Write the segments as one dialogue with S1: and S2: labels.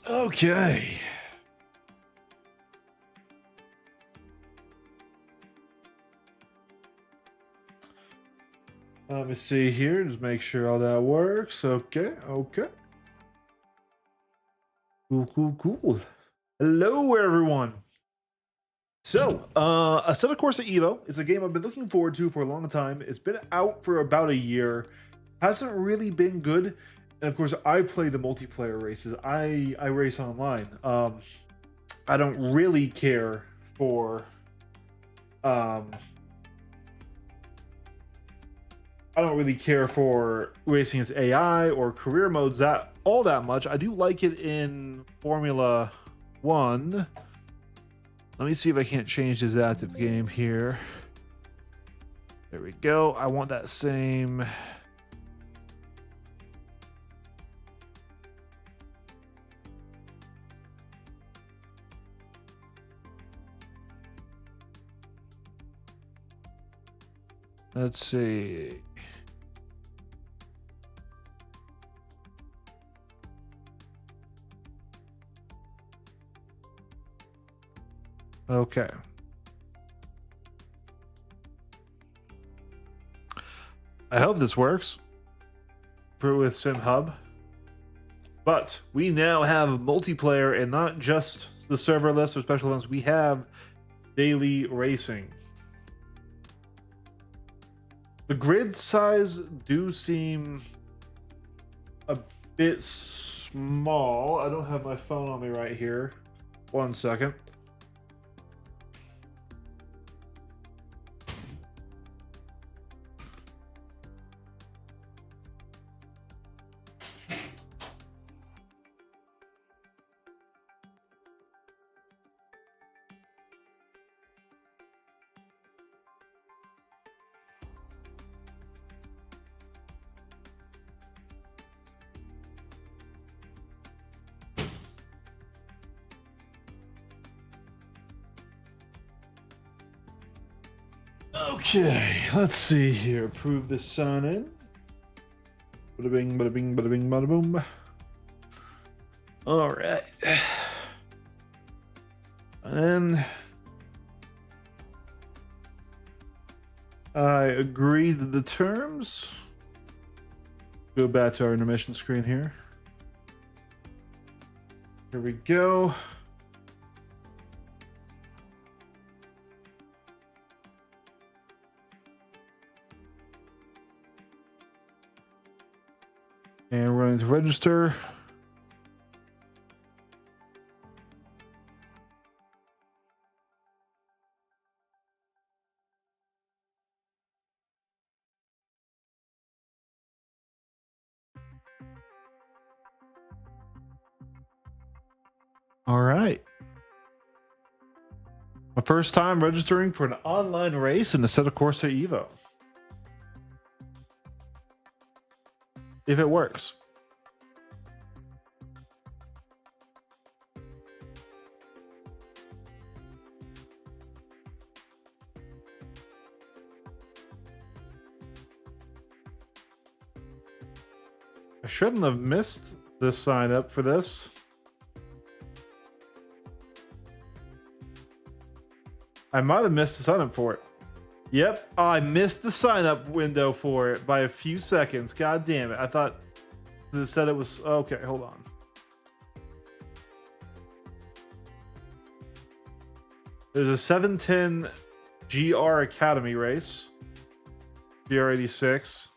S1: Okay. Let me see here. Just make sure all that works. Okay. Okay. Cool. Cool. Cool. Hello, everyone. So, Assetto Corsa Evo is a game I've been looking forward to for a long time. It's been out for about a year. Hasn't really been good. And of course, I play the multiplayer races. I race online. I don't really care for um I don't really care for racing as AI or career modes that all that much. I do like it in Formula One. Let me see if I can't change this active game here. There we go. I want that same. Let's see. Okay. I hope this works with Sim Hub. But we now have multiplayer and not just the serverless or special events. We have daily racing. The grid size do seem a bit small. I don't have my phone on me right here. 1 second. Okay, let's see here. Approve this sign in. Bada bing, bada bing, bada bing, bada boom. All right. And I agree to the terms. Go back to our intermission screen here. Here we go. And we're going to register. All right. My first time registering for an online race in the Assetto Corsa Evo. If it works. I shouldn't have missed the sign up for this. I might have missed the sign up for it. Yep, I missed the sign up window for it by a few seconds. God damn it. I thought it said it was okay. Hold on. There's a 710 GR Academy race. GR86.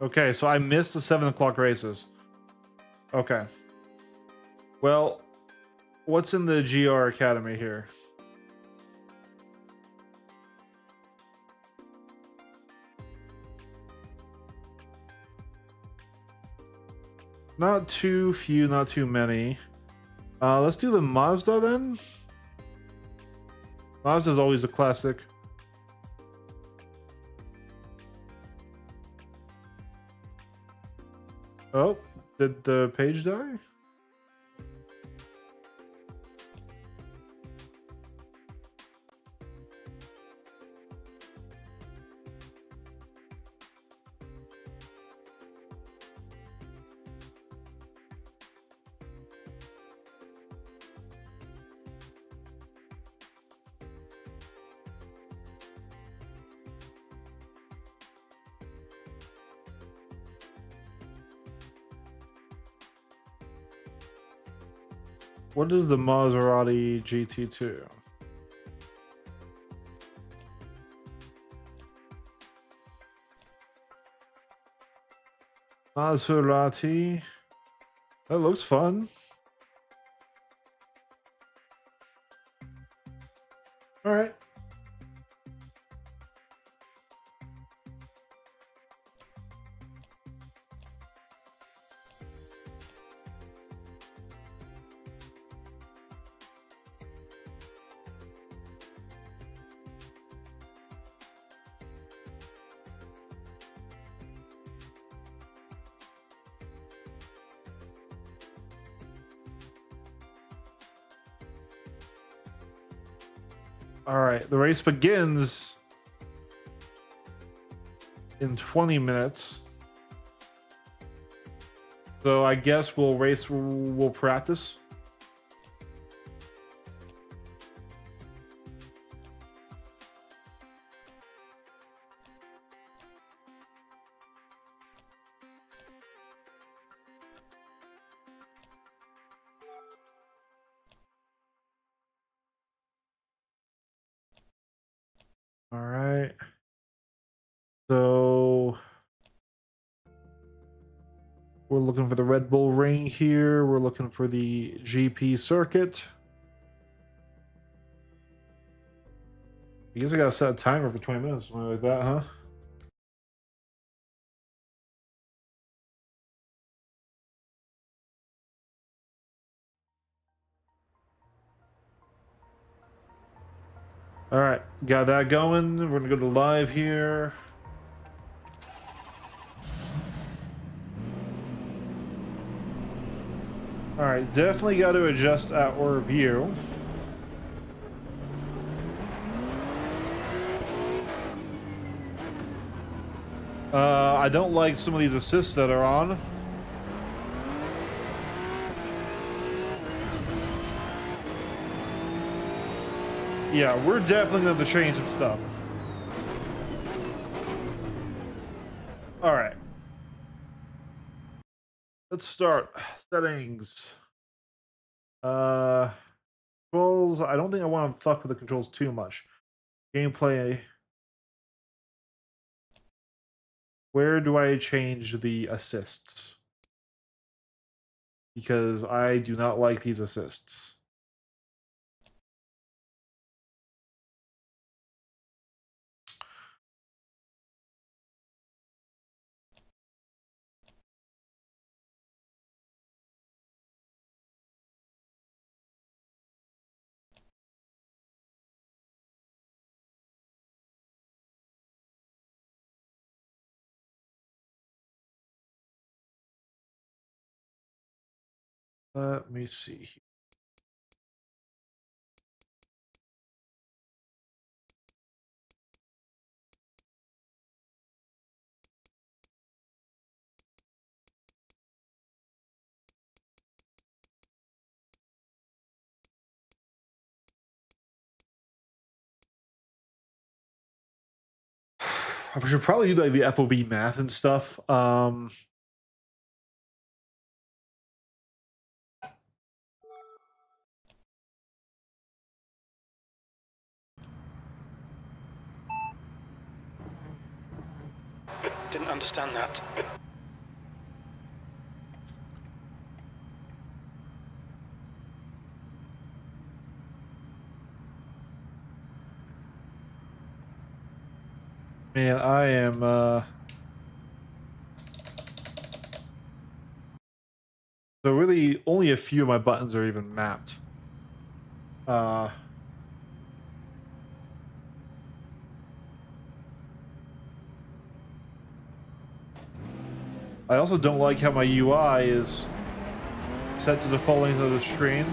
S1: Okay, so I missed the 7 o'clock races. Okay. Well, what's in the GR Academy here? Not too few, not too many. Let's do the Mazda then. Mazda is always a classic. Oh, did the page die? What is the Maserati GT2? Maserati. That looks fun. All right. All right, the race begins in 20 minutes. So I guess we'll practice. All right. So we're looking for the Red Bull Ring here. We're looking for the GP circuit. I guess I gotta set a timer for 20 minutes, something like that, huh? All right, got that going. We're gonna go to live here. All right, definitely got to adjust our view. I don't like some of these assists that are on. Yeah, we're definitely going to change some stuff. All right. Let's start. Settings. Controls. I don't think I want to fuck with the controls too much. Gameplay. Where do I change the assists? Because I do not like these assists. Let me see. I should probably do like the FOV math and stuff.
S2: Didn't understand that.
S1: Man, I am so really only a few of my buttons are even mapped. I also don't like how my UI is set to the full length of the screen.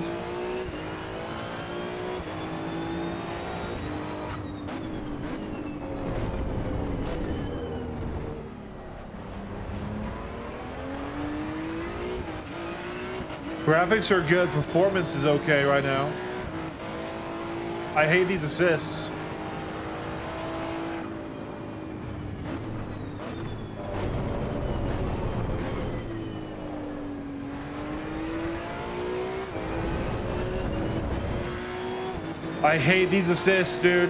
S1: Graphics are good, performance is okay right now. I hate these assists. I hate these assists, dude.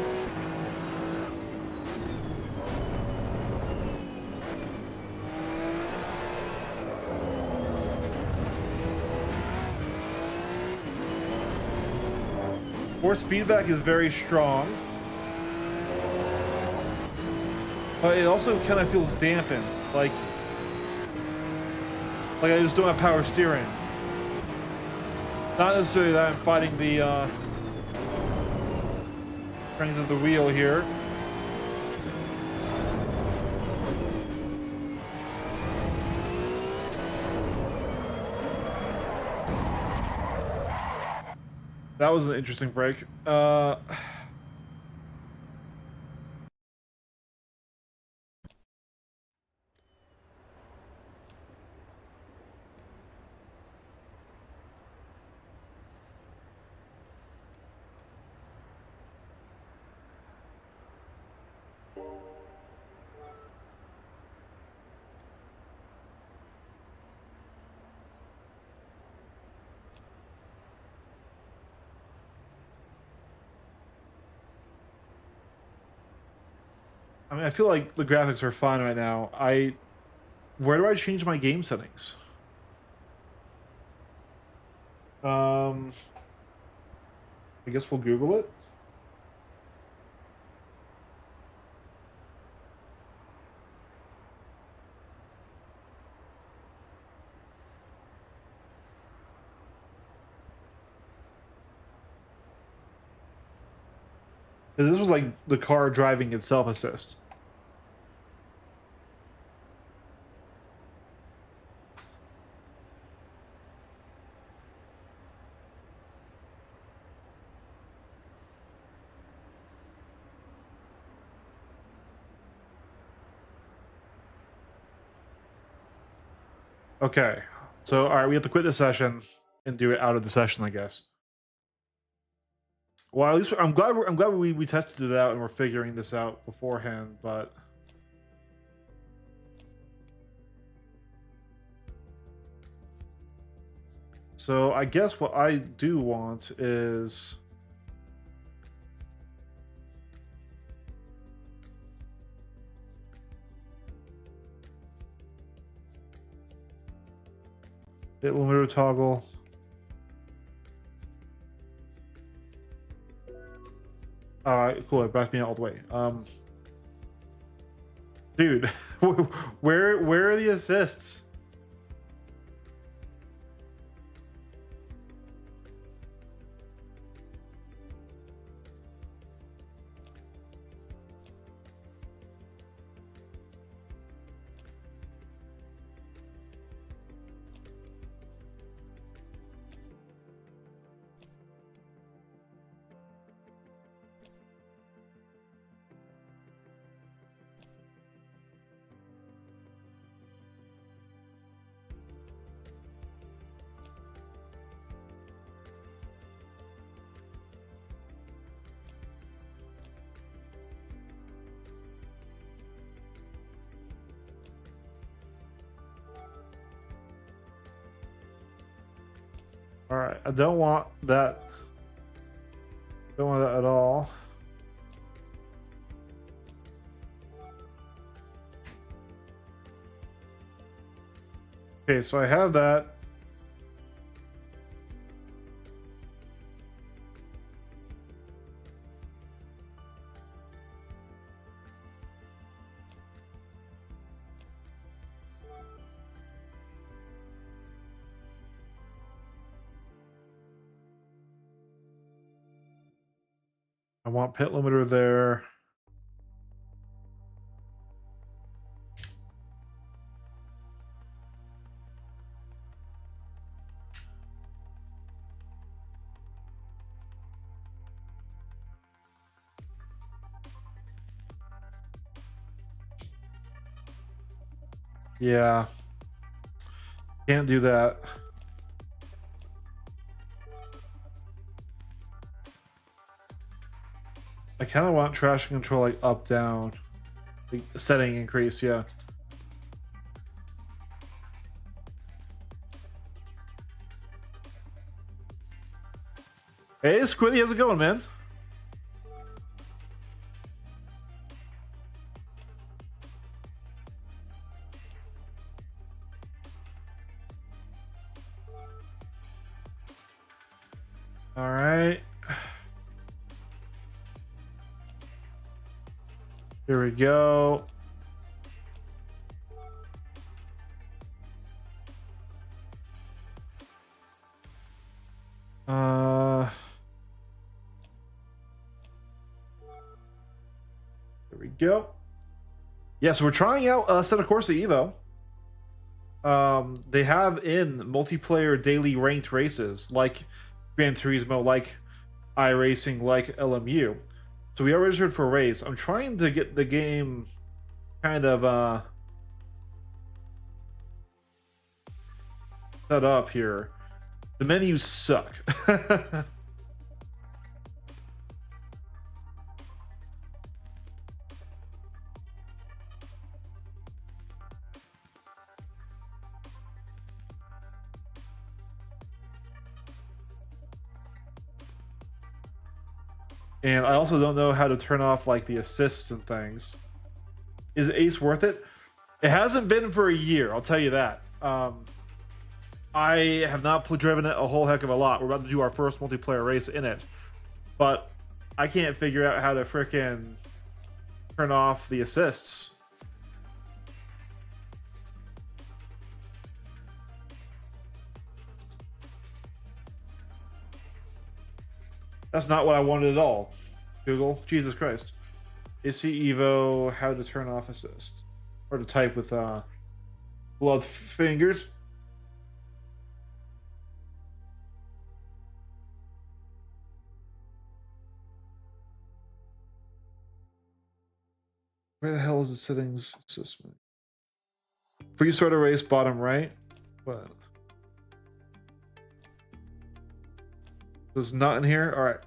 S1: Force feedback is very strong, but it also kind of feels dampened, like I just don't have power steering. Not necessarily that I'm fighting the strength of the wheel here. That was an interesting break. I mean, I feel like the graphics are fine right now. Where do I change my game settings? I guess we'll Google it. This was like the car driving itself assist. Okay, so all right, we have to quit the session and do it out of the session, I guess. Well, at least I'm glad we tested it out and we're figuring this out beforehand, but so I guess what I do want is hit limiter toggle. All right, cool. It brought me all the way. Dude, where are the assists? All right, I don't want that. Don't want that at all. Okay, so I have that. I want pit limiter there. Yeah. Can't do that. I kind of want traction control like up, down, like setting increase. Yeah. Hey, Squiddy, how's it going, man? All right. Here we go. There we go. Yeah, so we're trying out Assetto Corsa Evo. They have in multiplayer daily ranked races like Gran Turismo, like iRacing, like LMU. So we are registered for a race. I'm trying to get the game kind of set up here. The menus suck. And I also don't know how to turn off like the assists and things. Is Ace worth it? It hasn't been for a year, I'll tell you that. I have not driven it a whole heck of a lot. We're about to do our first multiplayer race in it, but I can't figure out how to frickin' turn off the assists. That's not what I wanted at all. Google, Jesus Christ. AC Evo, how to turn off assist. Or to type with blood fingers. Where the hell is the settings system? Free start a race, bottom right. What? It's not in here. All right.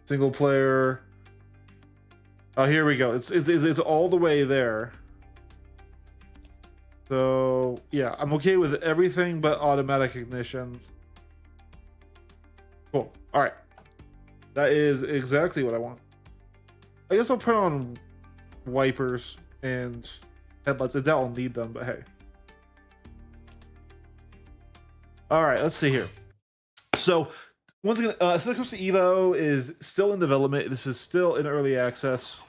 S1: Single player. Oh, here we go. It's all the way there. So yeah, I'm okay with everything but automatic ignition. Cool. All right. That is exactly what I want. I guess I'll put on wipers and headlights. I doubt I'll need them, but hey. All right, let's see here. So once again, Assetto Corsa Evo is still in development. This is still in early access.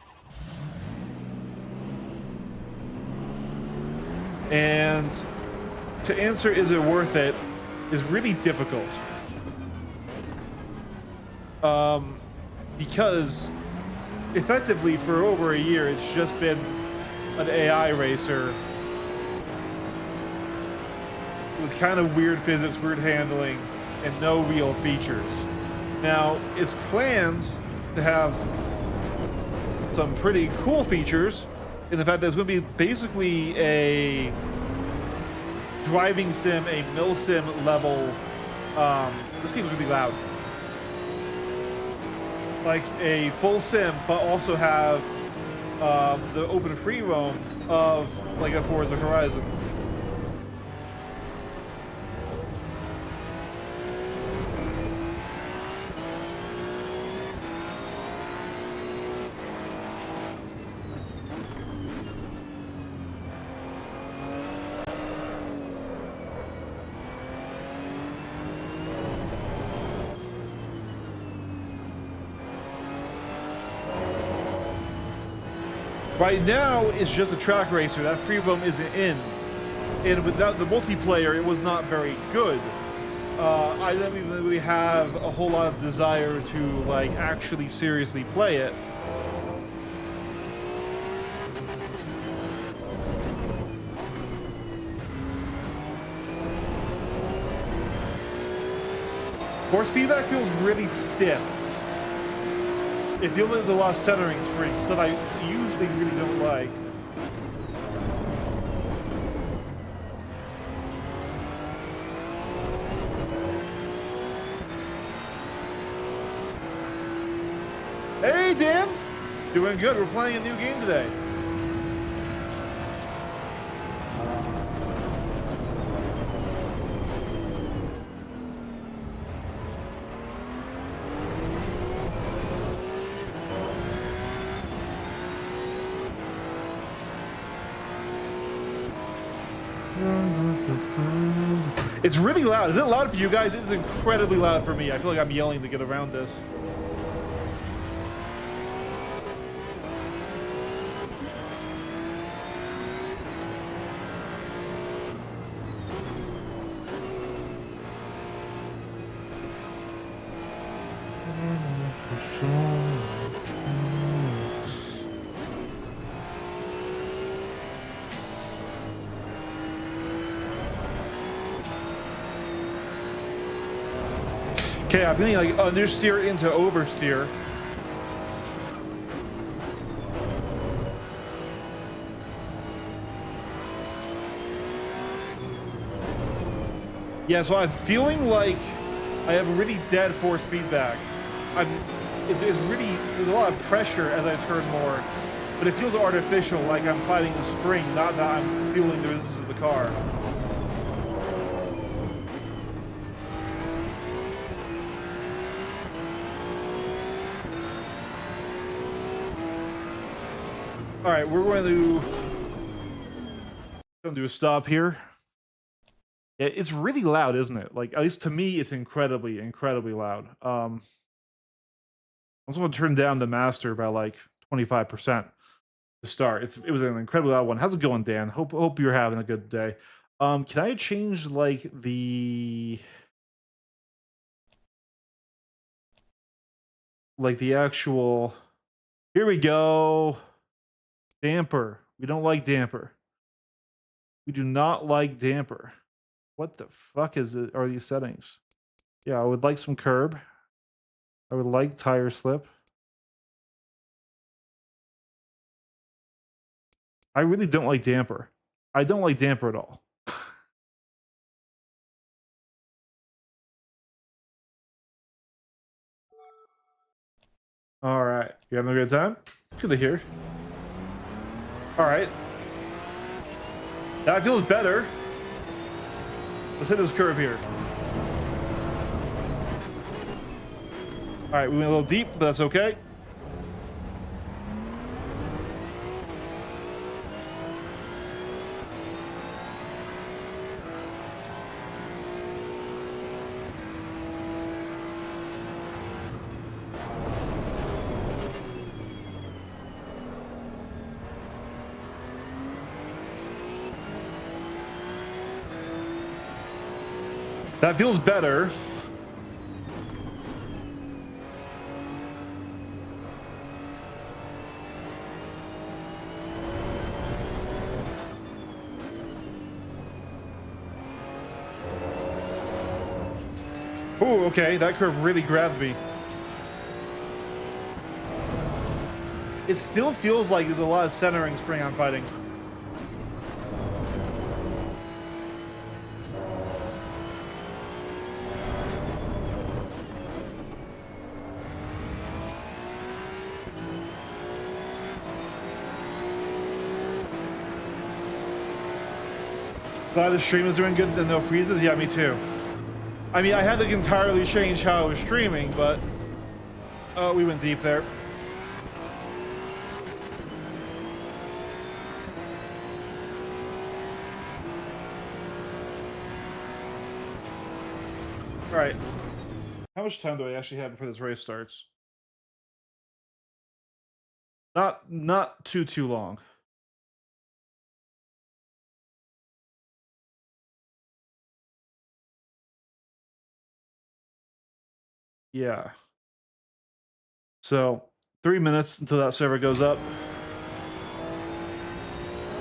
S1: And to answer, is it worth it, is really difficult. Because effectively for over a year, it's just been an AI racer with kind of weird physics, weird handling, and no real features. Now, it's planned to have some pretty cool features in the fact that it's going to be basically a driving sim, a mil sim level. This game is really loud. Like a full sim, but also have the open free roam of like a Forza Horizon. Right now, it's just a track racer. That free roam isn't in. And without the multiplayer, it was not very good. I didn't even really have a whole lot of desire to like actually seriously play it. Force feedback feels really stiff. It feels like there's a lot of centering springs, stuff I usually really don't like. Hey, Dan! Doing good. We're playing a new game today. It's really loud. Is it loud for you guys? It's incredibly loud for me. I feel like I'm yelling to get around this. Okay, I'm getting like understeer into oversteer. Yeah, so I'm feeling like I have really dead force feedback. It's really, there's a lot of pressure as I turn more, but it feels artificial, like I'm fighting a spring, not that I'm feeling the resistance of the car. All right, we're going to do a stop here. Yeah, it's really loud, isn't it? Like, at least to me, it's incredibly, incredibly loud. I'm just going to turn down the master by like 25% to start. It was an incredibly loud one. How's it going, Dan? Hope you're having a good day. Can I change like the actual? Here we go. Damper. We don't like damper. We do not like damper. What the fuck are these settings? Yeah, I would like some curb. I would like tire slip. I really don't like damper. I don't like damper at all. All right, you having a good time? It's good to hear. All right, that feels better. Let's hit this curve here. All right, we went a little deep, but that's okay. That feels better. Oh, okay, that curve really grabbed me. It still feels like there's a lot of centering spring I'm fighting. Glad the stream is doing good and no freezes. Yeah, me too. I mean, I had to entirely change how I was streaming, but we went deep there. All right. How much time do I actually have before this race starts? Not too long. Yeah. So 3 minutes until that server goes up.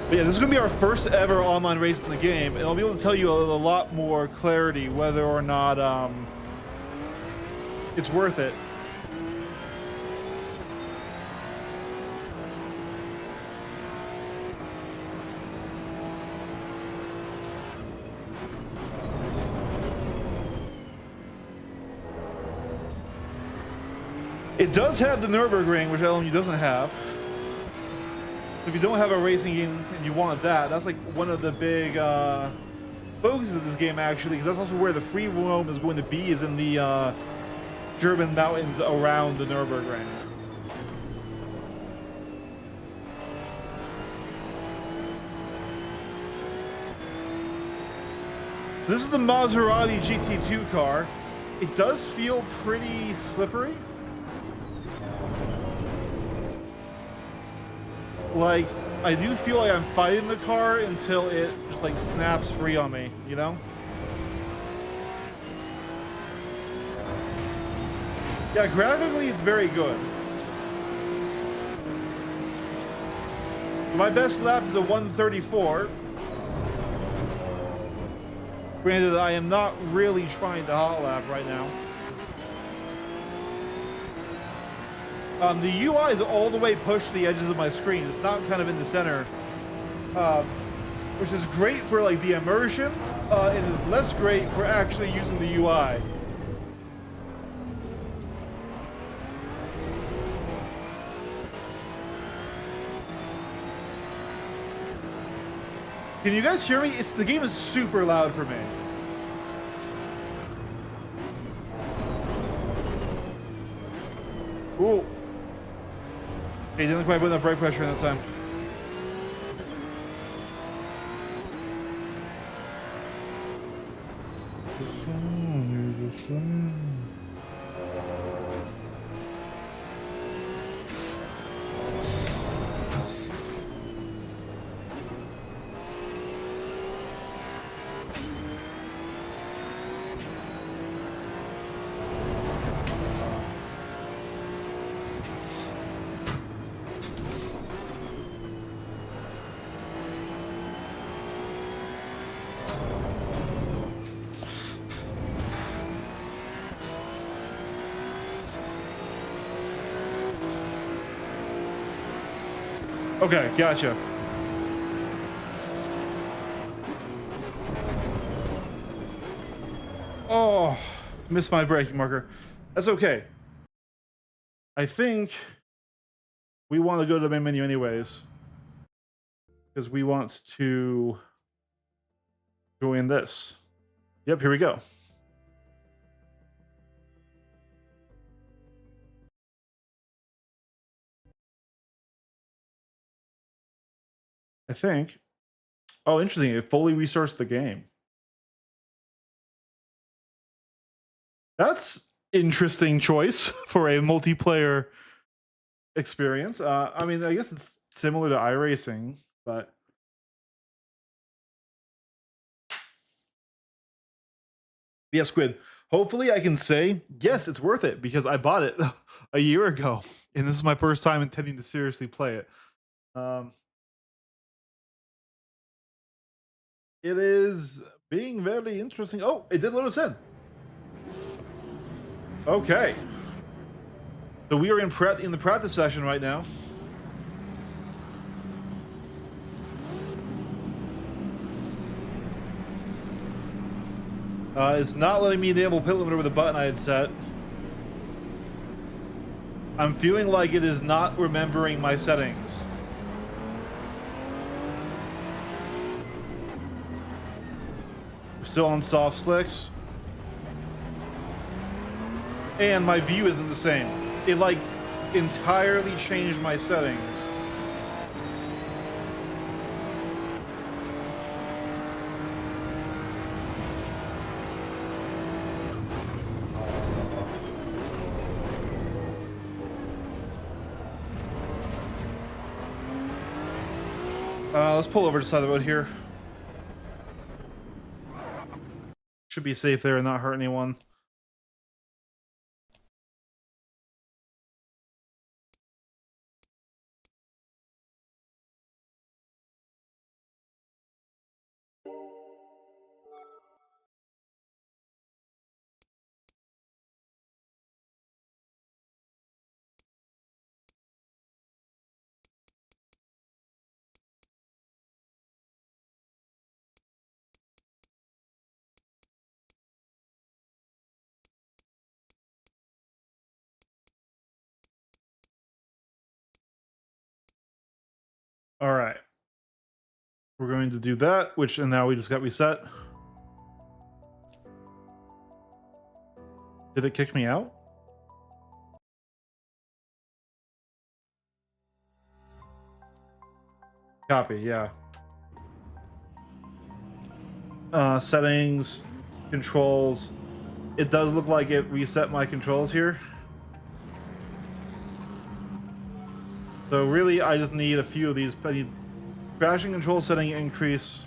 S1: But yeah, this is gonna be our first ever online race in the game, and I'll be able to tell you a lot more clarity whether or not it's worth it. It does have the Nürburgring, which LMU doesn't have. If you don't have a racing game and you wanted that, that's like one of the big focuses of this game, actually, because that's also where the free roam is going to be, is in the German mountains around the Nürburgring. This is the Maserati GT2 car. It does feel pretty slippery. Like, I do feel like I'm fighting the car until it just like snaps free on me, you know? Yeah, graphically it's very good. My best lap is a 134. Granted, I am not really trying to hot lap right now. The UI is all the way pushed to the edges of my screen. It's not kind of in the center, which is great for like the immersion. It is less great for actually using the UI. Can you guys hear me? The game is super loud for me. Ooh. Hey, didn't quite put enough brake pressure in that time. Okay, gotcha. Oh, missed my braking marker. That's okay. I think we want to go to the main menu anyways, because we want to join this. Yep, here we go. I think. Oh, interesting. It fully restarts the game. That's interesting choice for a multiplayer experience. I mean, I guess it's similar to iRacing, but yeah, Squid. Hopefully, I can say yes, it's worth it because I bought it a year ago, and this is my first time intending to seriously play it. It is being very interesting. Oh, it did let us in. Okay. So we are in the practice session right now. It's not letting me enable pit limiter with the button I had set. I'm feeling like it is not remembering my settings. We're still on soft slicks. And my view isn't the same. It like entirely changed my settings. Let's pull over to the side of the road here. Should be safe there and not hurt anyone. All right. We're going to do that, and now we just got reset. Did it kick me out? Copy, yeah. settings, controls. It does look like it reset my controls here. So really, I just need a few of these. I need crashing control setting increase.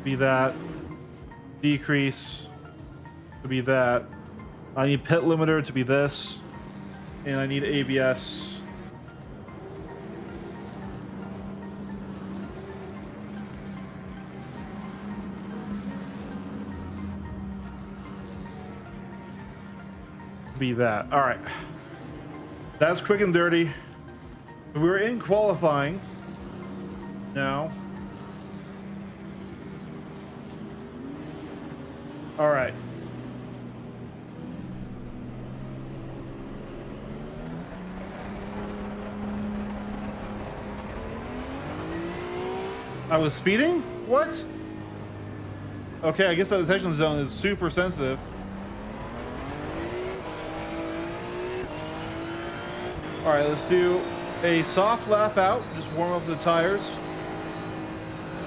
S1: Be that. Decrease. To be that. I need pit limiter to be this. And I need ABS. Be that. All right. That's quick and dirty. We're in qualifying now. All right. I was speeding? What? Okay, I guess that detection zone is super sensitive. All right, let's do a soft lap out, just warm up the tires,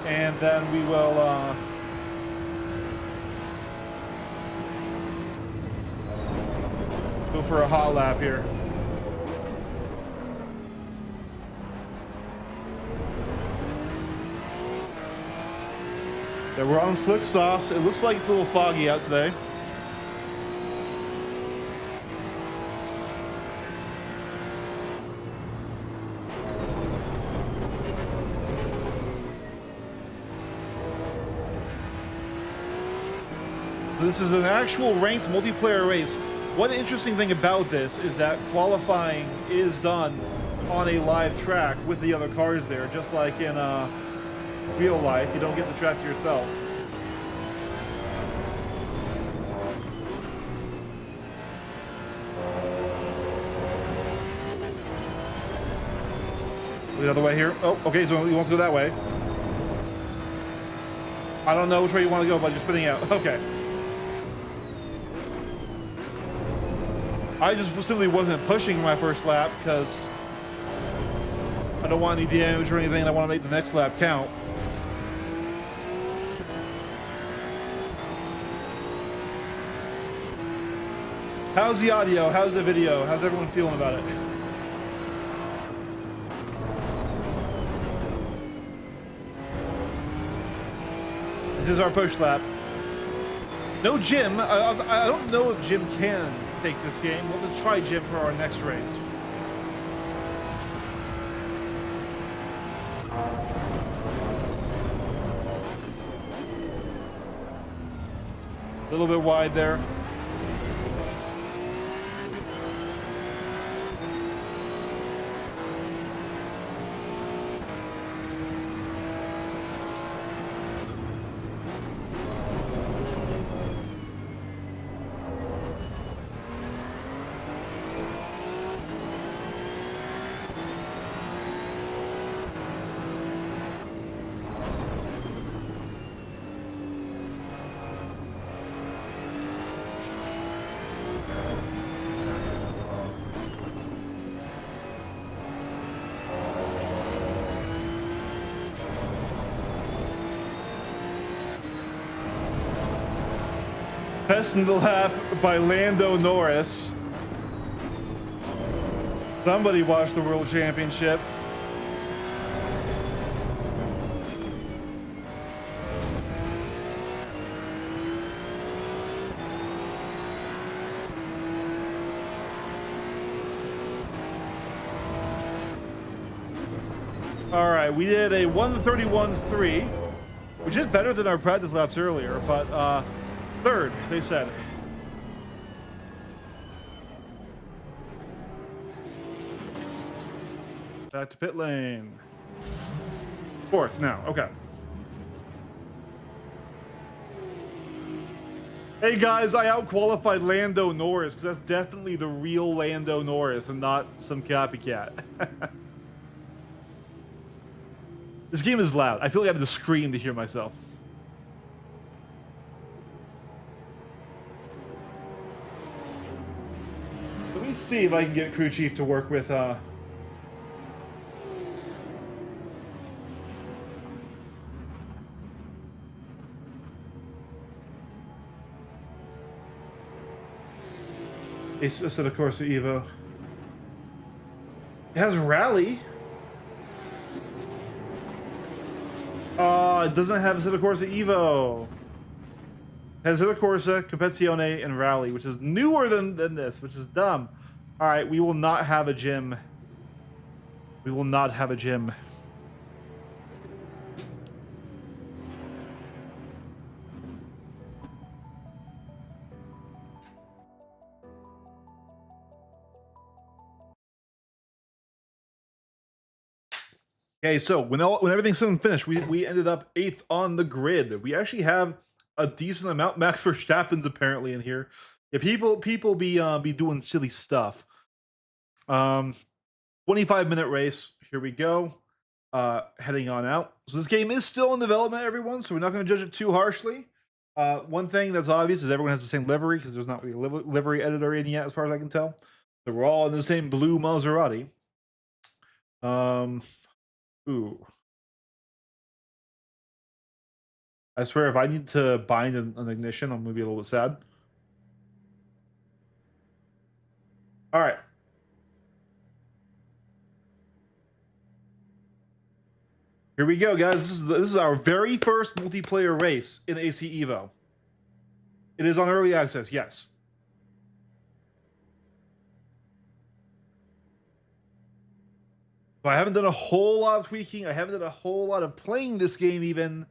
S1: and then we will go for a hot lap here. Yeah, we're on slick softs. It looks like it's a little foggy out today. This is an actual ranked multiplayer race. One interesting thing about this is that qualifying is done on a live track with the other cars there, just like in real life. You don't get the track to yourself. The other way here. Oh, okay, so he wants to go that way. I don't know which way you want to go, but you're spinning out. Okay. I just simply wasn't pushing my first lap because I don't want any damage or anything. I want to make the next lap count. How's the audio? How's the video? How's everyone feeling about it? This is our push lap. No Jim. I don't know if Jim can take this game. We'll have to try Jim for our next race. A little bit wide there. Best in the lap by Lando Norris. Somebody watched the World Championship. All right, we did a 1:31.3, which is better than our practice laps earlier, but third, they said. Back to pit lane. Fourth now, okay. Hey guys, I out-qualified Lando Norris, because that's definitely the real Lando Norris and not some copycat. This game is loud. I feel like I have to scream to hear myself. Let me see if I can get crew chief to work with Assetto Corsa Evo. It has rally. Oh, it doesn't have Assetto Corsa Evo. It has Assetto Corsa, Competizione, and Rally, which is newer than this, which is dumb. All right, we will not have a gym. We will not have a gym. Okay, so when everything's said and finished, we ended up 8th on the grid. We actually have a decent amount. Max Verstappen's apparently in here. Yeah, people be doing silly stuff. 25-minute race. Here we go. Heading on out. So this game is still in development, everyone. So we're not going to judge it too harshly. One thing that's obvious is everyone has the same livery because there's not really a livery editor in yet, as far as I can tell. So we're all in the same blue Maserati. Ooh. I swear, if I need to bind an ignition, I'm gonna be a little bit sad. All right. Here we go, guys. This is our very first multiplayer race in AC Evo. It is on early access, yes. So I haven't done a whole lot of tweaking. I haven't done a whole lot of playing this game even.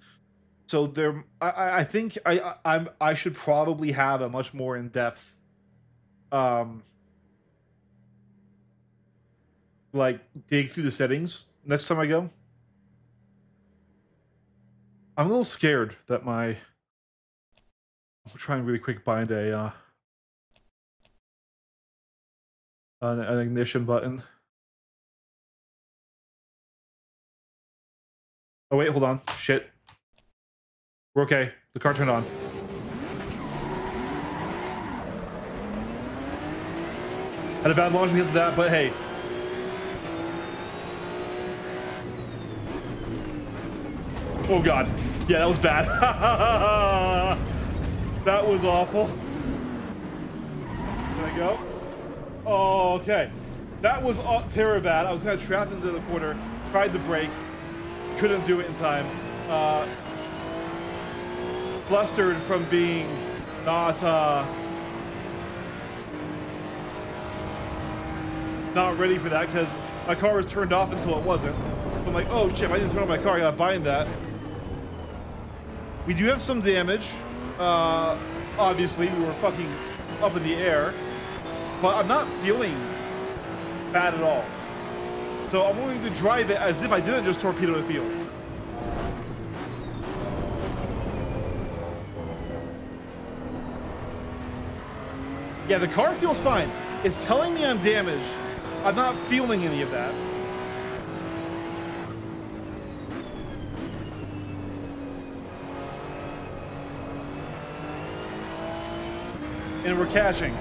S1: So there, I think I should probably have a much more in depth, like dig through the settings next time I go. I'm a little scared that I'm trying really quick bind a an ignition button. Oh wait, hold on. Shit. We're okay. The car turned on. Had a bad launch because of that, but hey. Oh god. Yeah, that was bad. That was awful. Can I go? Oh, okay. That was terribly bad. I was kind of trapped into the corner. Tried to brake. Couldn't do it in time. Flustered from being not ready for that because my car was turned off until it wasn't. So I'm like, oh shit, if I didn't turn on my car, I gotta bind that. We do have some damage. Obviously, we were fucking up in the air, but I'm not feeling bad at all. So I'm willing to drive it as if I didn't just torpedo the field. Yeah, the car feels fine. It's telling me I'm damaged. I'm not feeling any of that. And we're catching.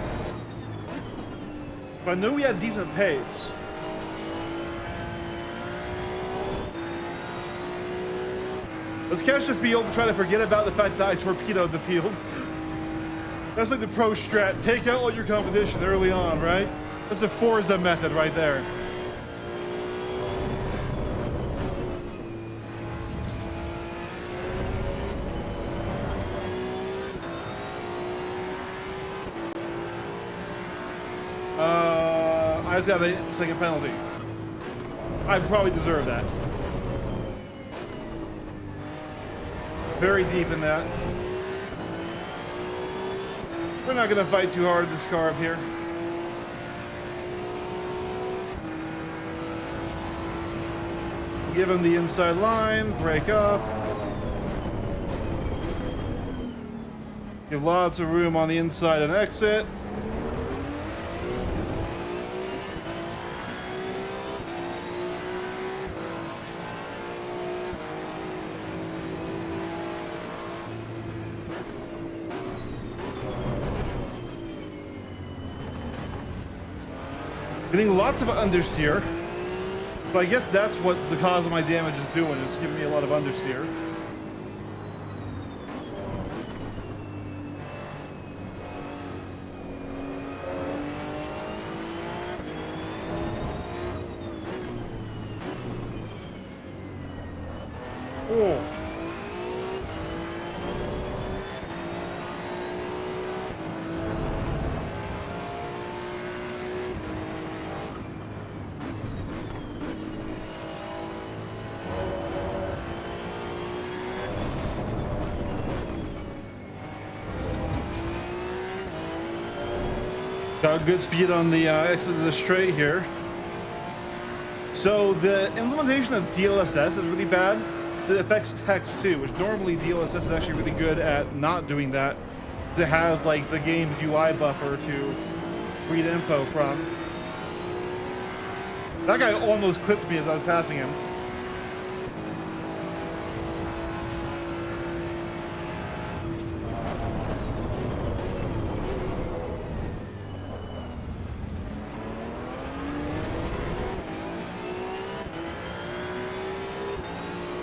S1: But I knew we had decent pace. Let's catch the field and try to forget about the fact that I torpedoed the field. That's like the pro strat. Take out all your competition early on, right? That's the Forza method right there. I just got a second penalty. I probably deserve that. Very deep in that. We're not gonna fight too hard this car up here. Give him the inside line, break off. Give lots of room on the inside and exit. Getting lots of understeer. So I guess that's what the cause of my damage is doing, is giving me a lot of understeer. Oh. Got good speed on the exit of the straight here. So the implementation of DLSS is really bad. It affects text too, which normally DLSS is actually really good at not doing that. It has like the game's UI buffer to read info from. That guy almost clipped me as I was passing him.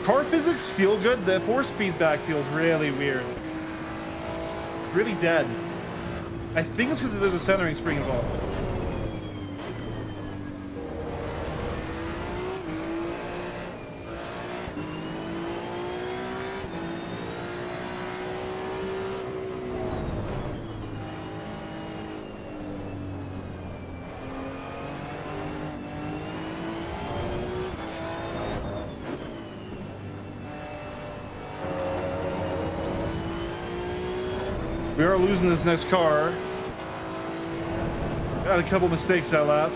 S1: Car physics feel good. The force feedback feels really weird. Really dead. I think it's because there's a centering spring involved. We are losing this next car. Got a couple mistakes that lap.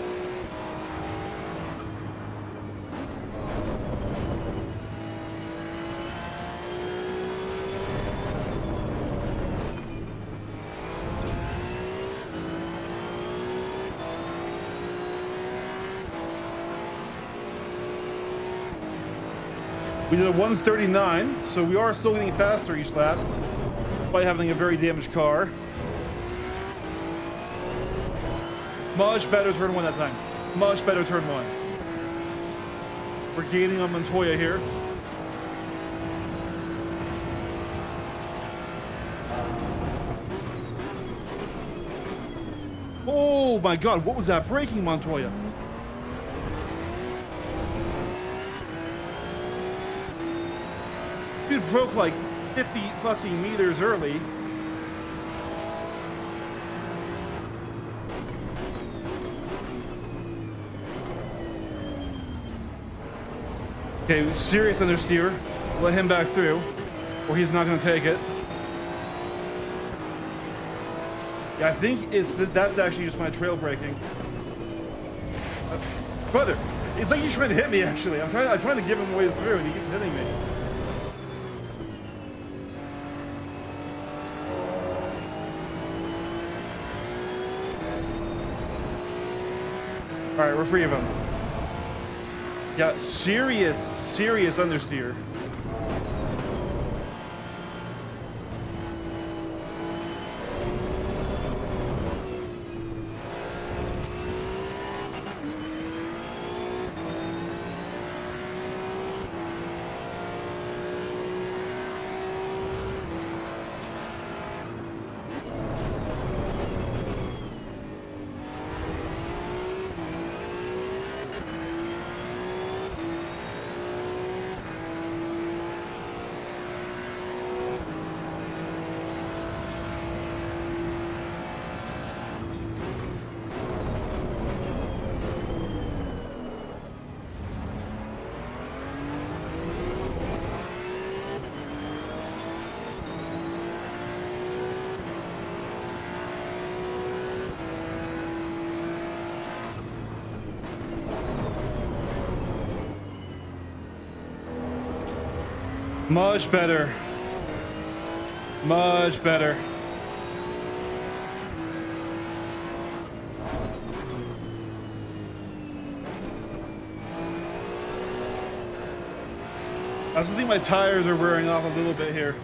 S1: We did a 139, so we are still getting faster each lap by having a very damaged car. Much better turn one that time. Much better turn one. We're gaining on Montoya here. Oh my God, what was that braking, Montoya? Dude broke like 50 fucking meters early. Okay, serious understeer. Let him back through, or he's not gonna take it. Yeah, I think that's actually just my trail braking. Brother, it's like he's trying to hit me actually. I'm trying to give him ways through and he keeps hitting me. All right, we're free of him. Yeah, serious understeer. Much better. Much better. I also think my tires are wearing off a little bit here.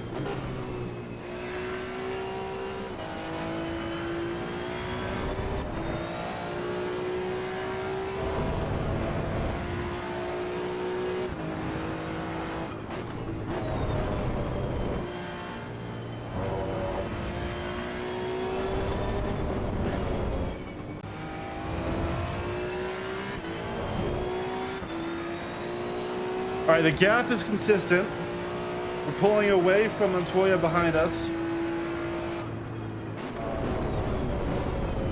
S1: All right, the gap is consistent. We're pulling away from Montoya behind us.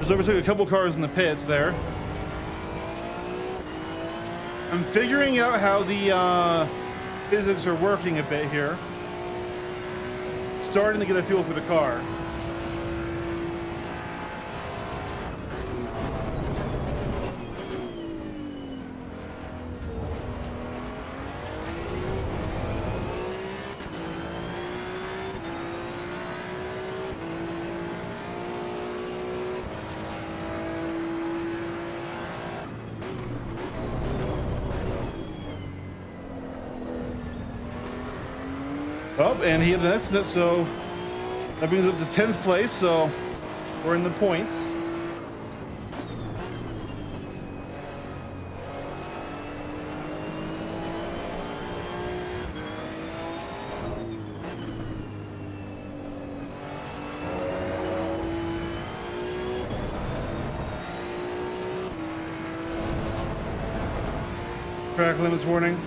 S1: Just overtook a couple cars in the pits there. I'm figuring out how the physics are working a bit here. Starting to get a feel for the car. Oh, and he had an accident, so that brings up to 10th place, so we're in the points. Track limits warning.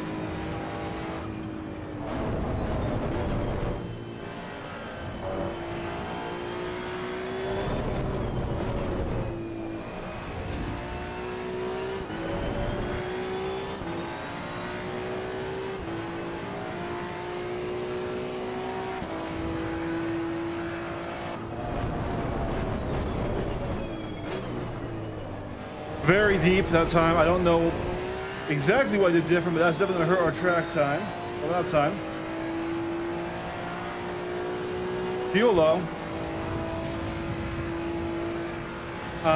S1: Very deep that time. I don't know exactly what I did different, but that's definitely gonna hurt our track time. Well, that time. Fuel low.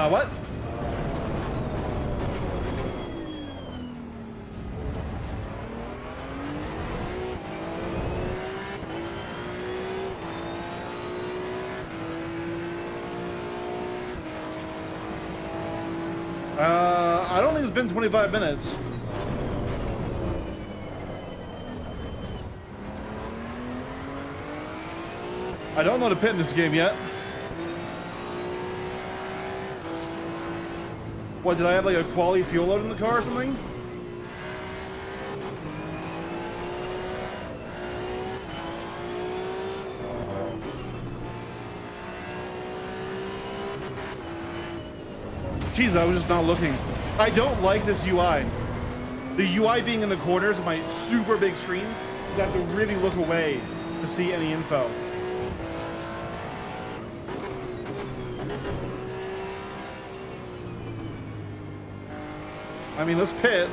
S1: What? I don't think it's been 25 minutes. I don't know how to pit in this game yet. What, did I have like a quality fuel load in the car or something? Jeez, I was just not looking. I don't like this UI. The UI being in the corners of my super big screen, I have to really look away to see any info. I mean, let's pit.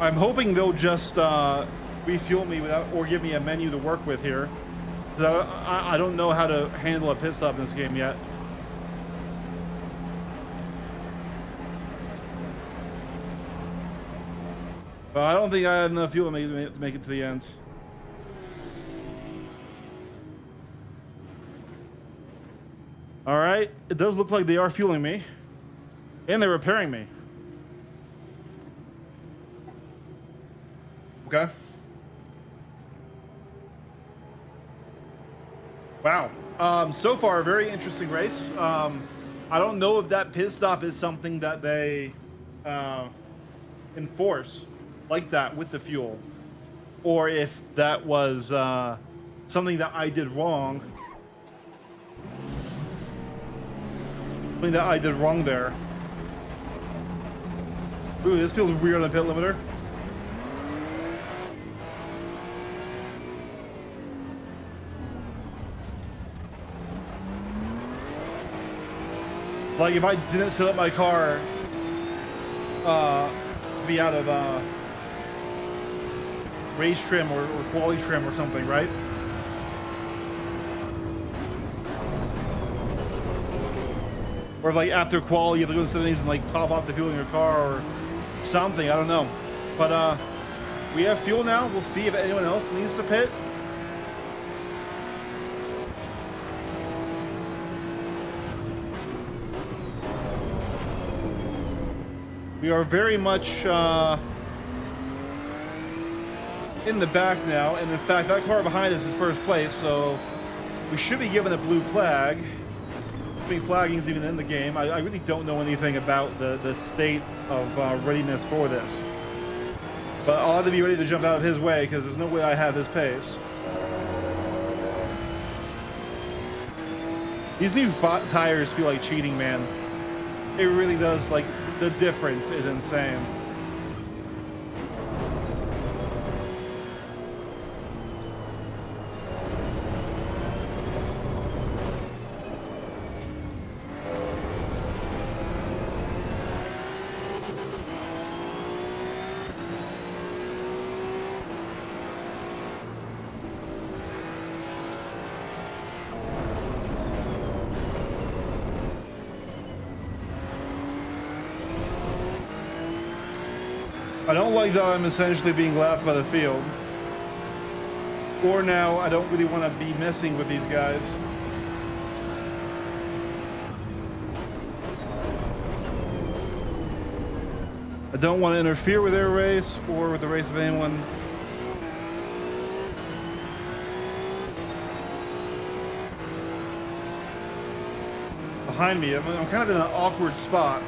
S1: I'm hoping they'll just refuel me without, or give me a menu to work with here. Because I don't know how to handle a pit stop in this game yet. But I don't think I had enough fuel to make it to the end. All right, it does look like they are fueling me. And they're repairing me. Okay. Wow. So far, a very interesting race. I don't know if that pit stop is something that they enforce like that with the fuel, or if that was something that I did wrong. Something that I did wrong there. Ooh, this feels weird on the pit limiter. Like if I didn't set up my car, be out of race trim or quality trim or something, right? Or if, like, after quality, you have to go to settings and like top off the fuel in your car or something. I don't know. But we have fuel now. We'll see if anyone else needs to pit. We are very much in the back now, and in fact, that car behind us is first place, so we should be given a blue flag. I mean, flagging is even in the game. I really don't know anything about the state of readiness for this. But I'll have to be ready to jump out of his way, because there's no way I have his pace. These new tires feel like cheating, man. It really does. Like, the difference is insane. I don't like that I'm essentially being laughed by the field. Or now, I don't really want to be messing with these guys. I don't want to interfere with their race or with the race of anyone. Behind me, I'm kind of in an awkward spot.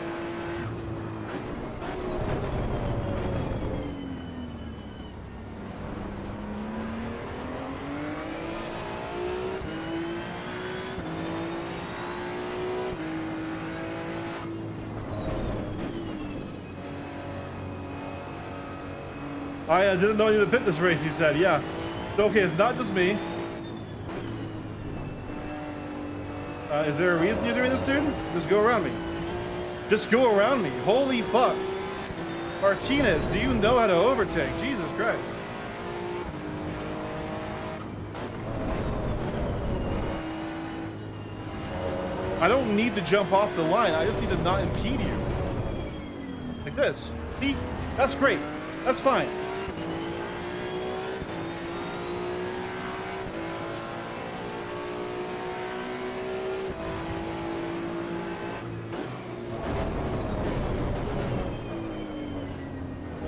S1: I didn't know you to pit this race, he said. Yeah. Okay, it's not just me. Is there a reason you're doing this, dude? Just go around me. Just go around me. Holy fuck. Martinez, do you know how to overtake? Jesus Christ. I don't need to jump off the line. I just need to not impede you. Like this. See? That's great. That's fine.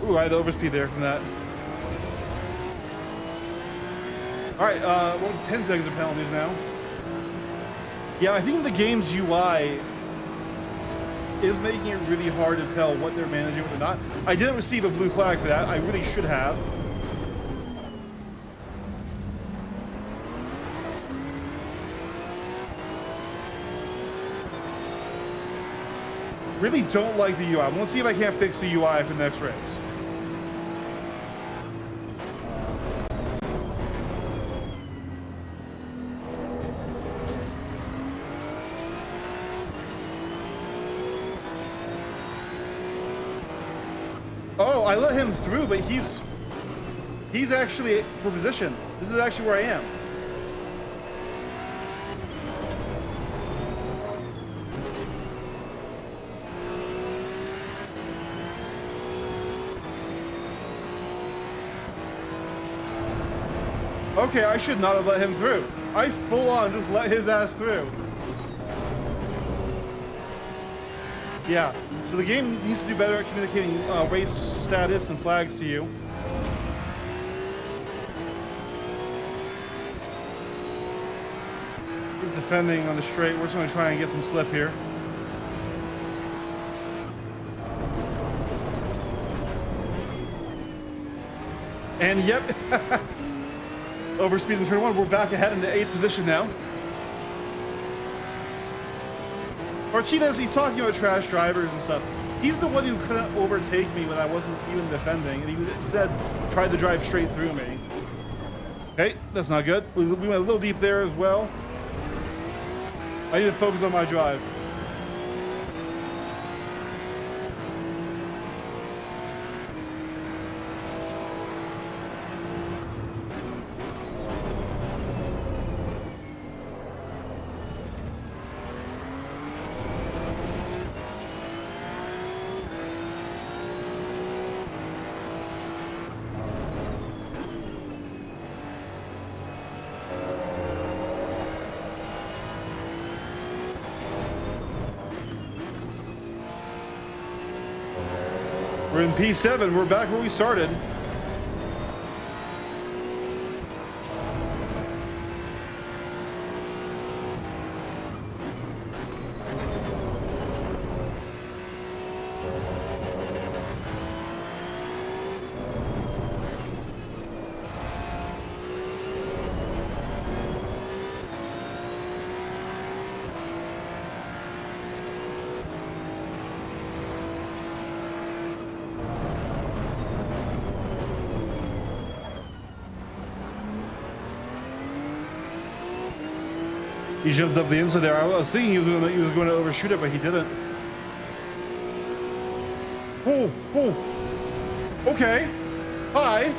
S1: Ooh, I had the overspeed there from that. All right, well, 10 seconds of penalties now. Yeah, I think the game's UI is making it really hard to tell what they're managing or not. I didn't receive a blue flag for that. I really should have. Really don't like the UI. I want to see if I can't fix the UI for the next race. Oh, I let him through, but he's actually for position. This is actually where I am. Okay, I should not have let him through. I full on just let his ass through. Yeah, so the game needs to do better at communicating race status and flags to you. He's defending on the straight. We're just going to try and get some slip here. And yep, overspeed in turn one. We're back ahead in the 8th position now. Martinez, he's talking about trash drivers and stuff. He's the one who couldn't overtake me when I wasn't even defending, and he instead tried to drive straight through me. Okay, that's not good. We went a little deep there as well. I need to focus on my drive. We're in P7. We're back where we started. He jumped up the inside there. I was thinking he was going to overshoot it, but he didn't. Oh, oh. Okay. Hi.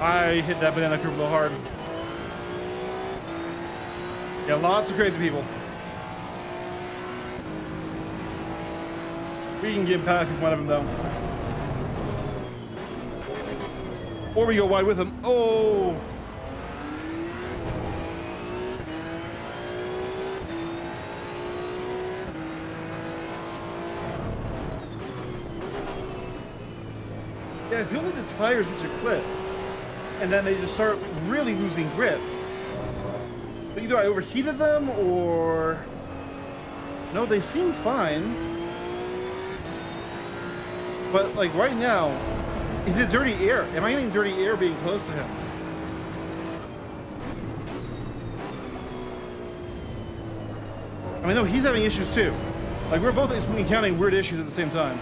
S1: I hit that banana curve a little hard. Yeah, lots of crazy people. We can get back with one of them though. Or we go wide with them. Oh! Yeah, I feel like the tires reach a cliff. And then they just start really losing grip. But either I overheated them or... No, they seem fine. But like right now, is it dirty air? Am I getting dirty air being close to him? I mean, no, he's having issues too. Like we're both encountering weird issues at the same time.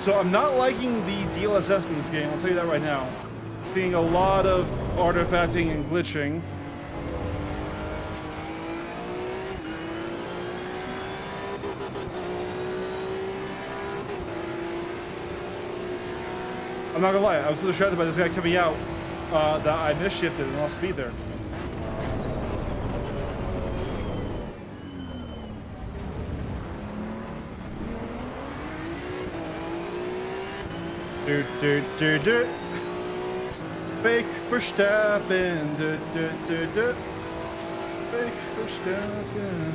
S1: So I'm not liking the DLSS in this game, I'll tell you that right now. Being a lot of artifacting and glitching. I'm not gonna lie, I was so distracted by this guy coming out that I misshifted and lost speed there. Do. Fake Verstappen. Do. Fake Verstappen.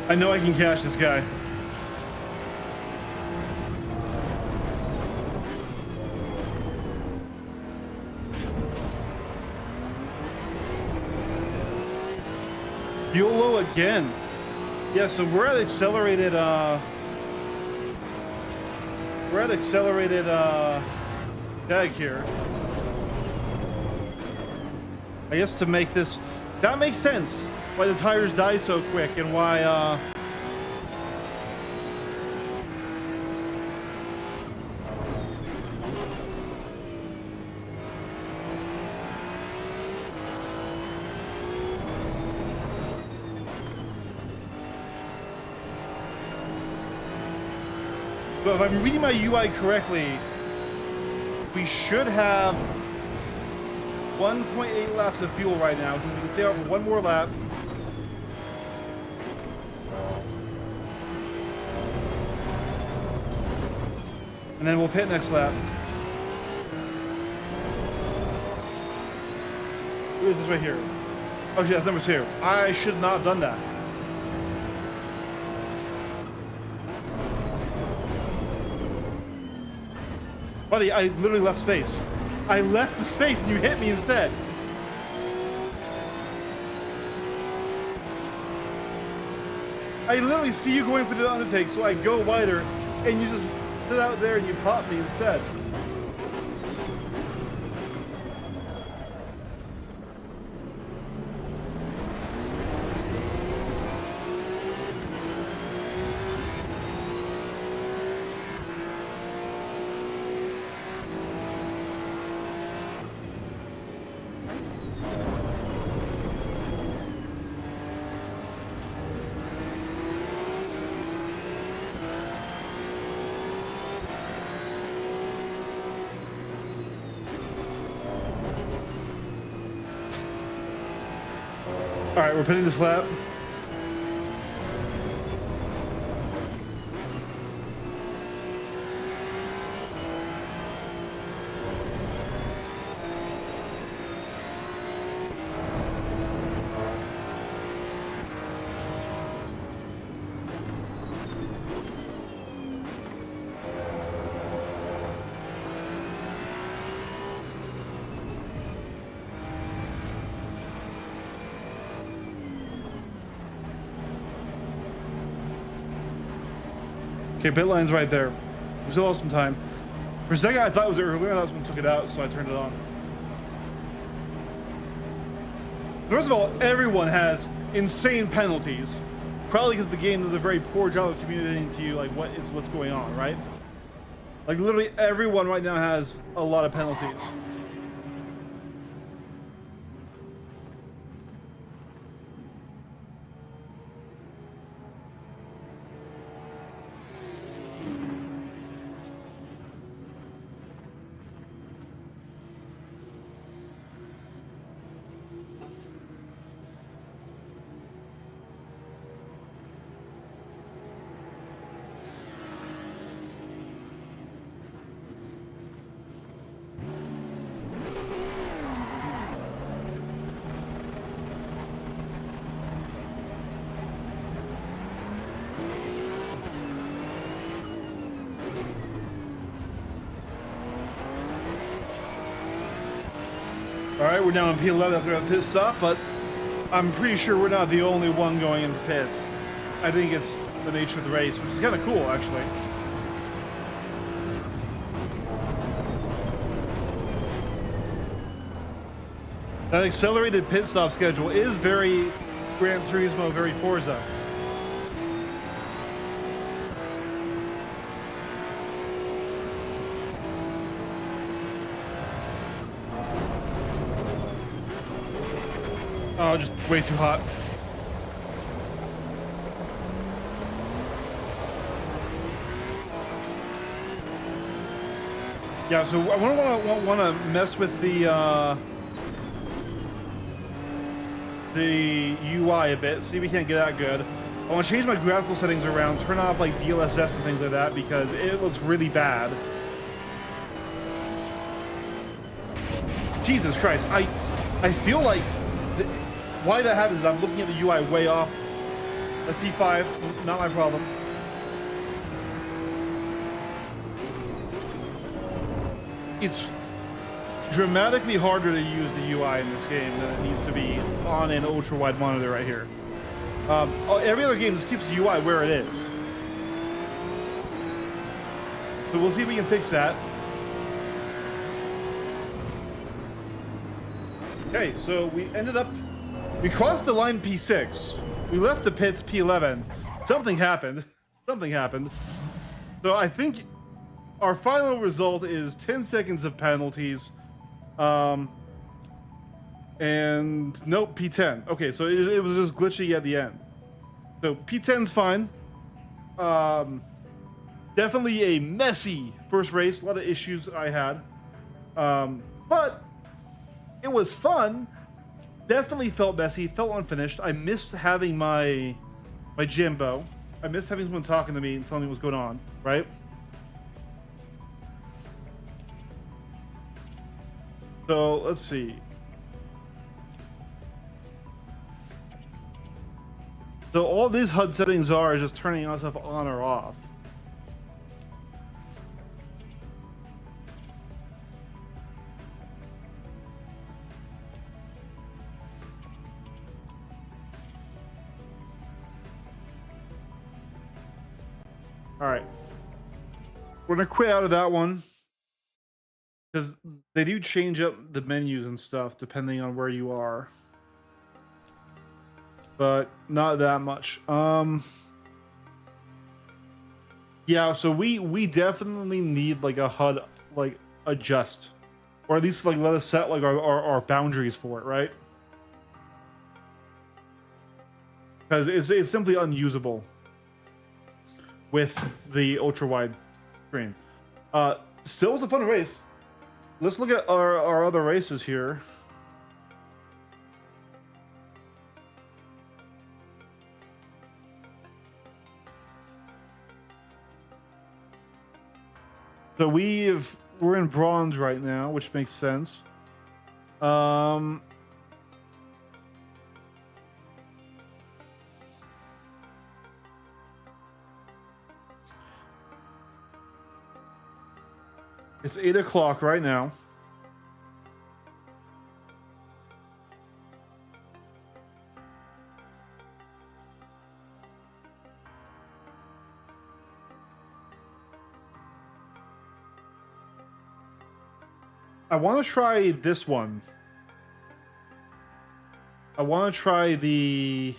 S1: I know I can catch this guy. YOLO again. Yeah, so we're at accelerated tag here. I guess to make this, that makes sense why the tires die so quick and why but if I'm reading my UI correctly, we should have 1.8 laps of fuel right now. So we can stay out for one more lap. And then we'll pit next lap. Who is this right here? Oh, actually, that's number 2. I should not have done that. Buddy, I literally left space. I left the space and you hit me instead. I literally see you going for the undertake, so I go wider and you just sit out there and you pop me instead. All right, we're pitting this lap. Okay, pit line's right there. We still have some time. For a second, I thought it was earlier. That's when I took it out, so I turned it on. First of all, everyone has insane penalties. Probably because the game does a very poor job of communicating to you like what's going on, right? Like literally everyone right now has a lot of penalties. All right, we're down on P11 after a pit stop, but I'm pretty sure we're not the only one going into pits. I think it's the nature of the race, which is kind of cool, actually. That accelerated pit stop schedule is very Gran Turismo, very Forza. Oh, just way too hot. Yeah, so I want to mess with the UI a bit. See if we can't get that good. I want to change my graphical settings around, turn off like DLSS and things like that because it looks really bad. Jesus Christ, I feel like why that happens is I'm looking at the UI way off. That's P5, not my problem. It's dramatically harder to use the UI in this game than it needs to be on an ultra-wide monitor right here. Every other game just keeps the UI where it is. So we'll see if we can fix that. Okay, so we crossed the line P6. We left the pits P11. Something happened. Something happened. So I think our final result is 10 seconds of penalties. And nope, P10. Okay, so it was just glitchy at the end. So P10's fine. Definitely a messy first race. A lot of issues I had. But it was fun. Definitely felt messy, felt unfinished. I missed having my Jimbo. I missed having someone talking to me and telling me what's going on, right? So let's see. So all these HUD settings are is just turning stuff on or off. All right, we're gonna quit out of that one because they do change up the menus and stuff depending on where you are, but not that much. Yeah, so we definitely need like a HUD like adjust, or at least like let us set like our boundaries for it, right? Because it's simply unusable with the ultra wide screen. Still was a fun race. Let's look at our other races here. So we're in bronze right now, which makes sense. It's 8 o'clock right now. I want to try this one. I want to try the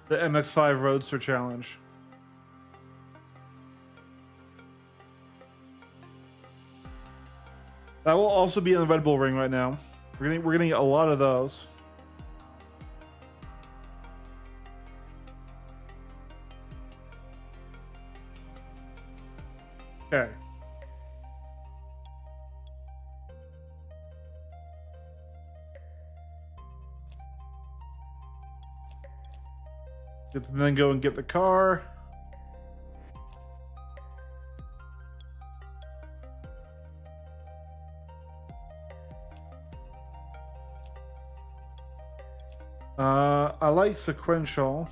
S1: MX-5 Roadster Challenge. That will also be on the Red Bull Ring right now. We're gonna get a lot of those. Okay. Then go and get the car. I like sequential.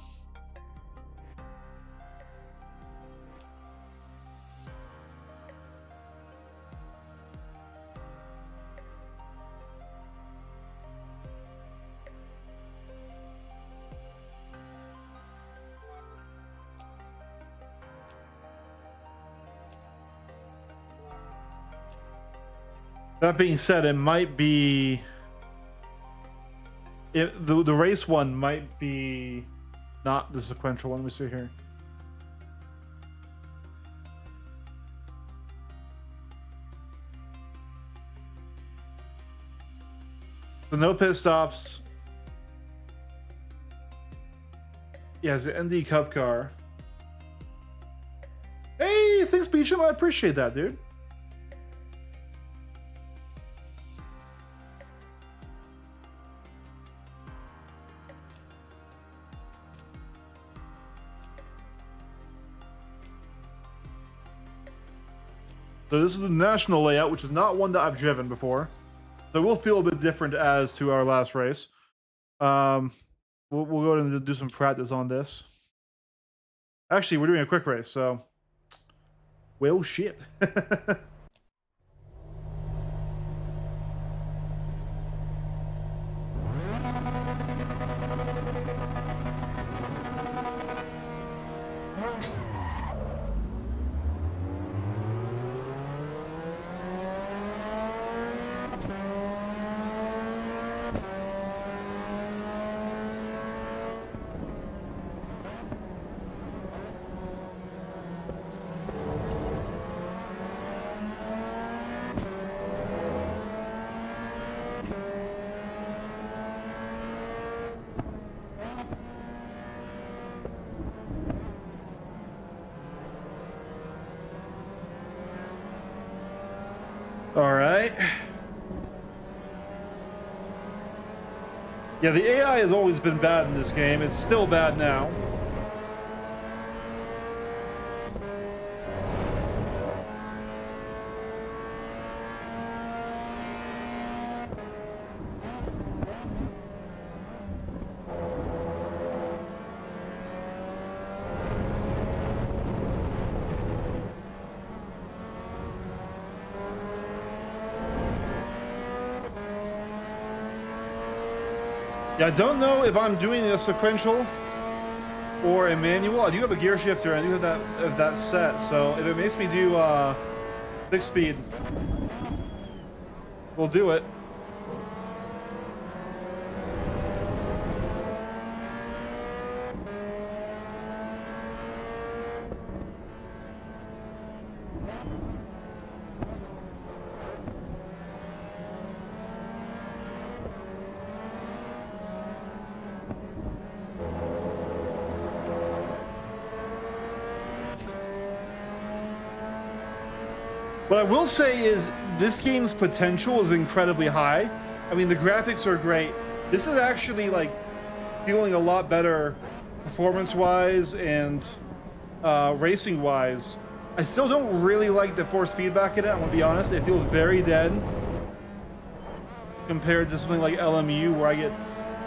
S1: That being said, it might be the race one might be not the sequential one. Let me see here. So no pit stops. Yeah, it's the ND Cup car. Hey, thanks, Beecham. I appreciate that, dude. So this is the national layout, which is not one that I've driven before. So we'll feel a bit different as to our last race. We'll go ahead and do some practice on this. Actually, we're doing a quick race, so... Well, shit. All right. Yeah, the AI has always been bad in this game. It's still bad now. Yeah, I don't know if I'm doing a sequential or a manual. I do have a gear shifter. I do have that set. So if it makes me do 6-speed, we'll do it. What I will say is this game's potential is incredibly high. I mean, the graphics are great. This is actually like feeling a lot better performance-wise and racing wise. I still don't really like the force feedback in it. I'm gonna be honest. It feels very dead compared to something like LMU, where I get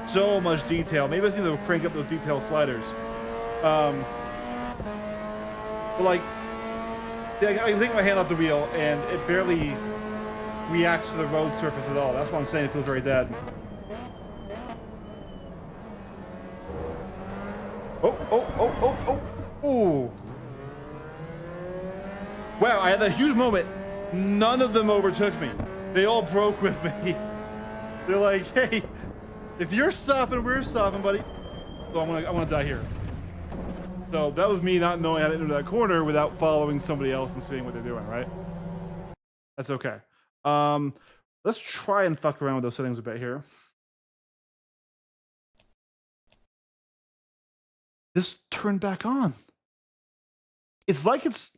S1: so much detail. Maybe I just need to crank up those detail sliders. But like, I can take my hand off the wheel and it barely reacts to the road surface at all. That's what I'm saying. It feels very dead. Oh. Wow, I had that huge moment. None of them overtook me. They all broke with me. They're like, hey, if you're stopping, we're stopping, buddy. So I'm gonna die here. So that was me not knowing how to enter that corner without following somebody else and seeing what they're doing, right? That's okay. Let's try and fuck around with those settings a bit here. This turned back on. It's like it's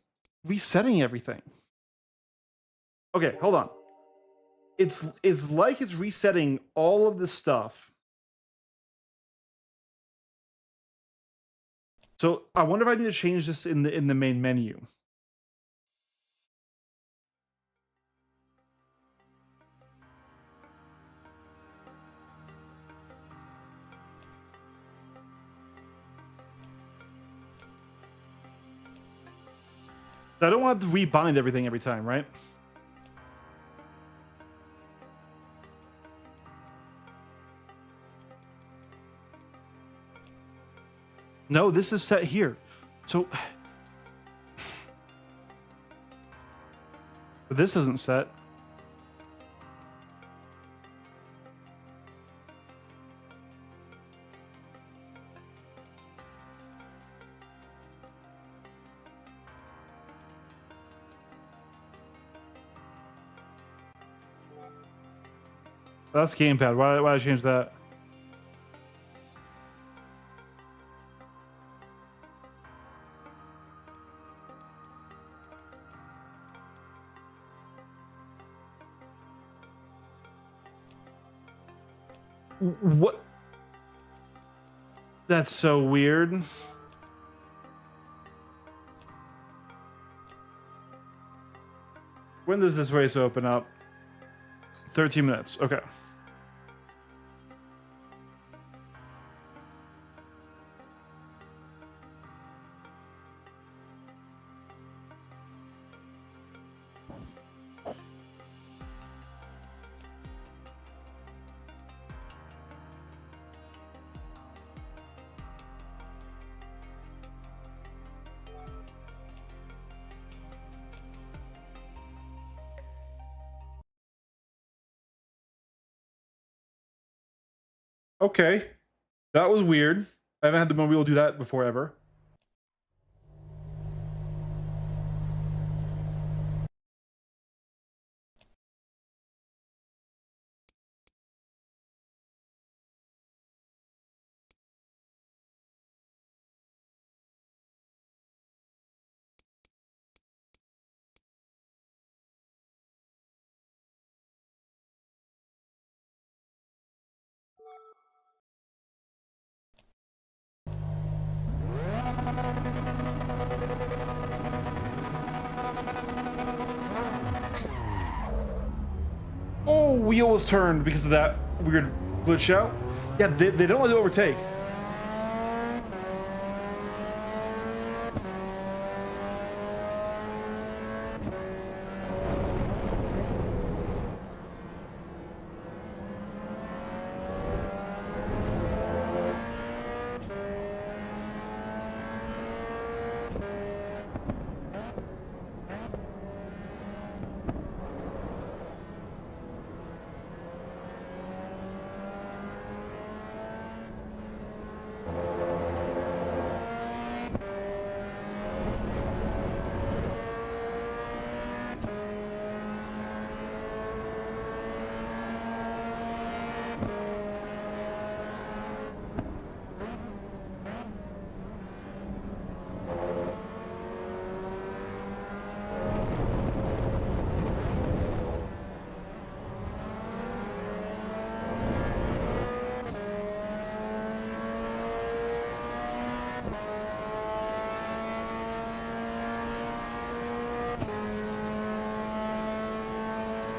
S1: resetting everything. Okay, hold on. It's like it's resetting all of the stuff. So I wonder if I need to change this in the main menu. I don't want to rebind everything every time, right? No, this is set here. So but this isn't set. That's gamepad. Why did I change that? What? That's so weird. When does this race open up? 13 minutes. Okay. Okay. That was weird. I haven't had the mobile do that before ever. Oh, wheel was turned because of that weird glitch out. Yeah, they don't want to overtake.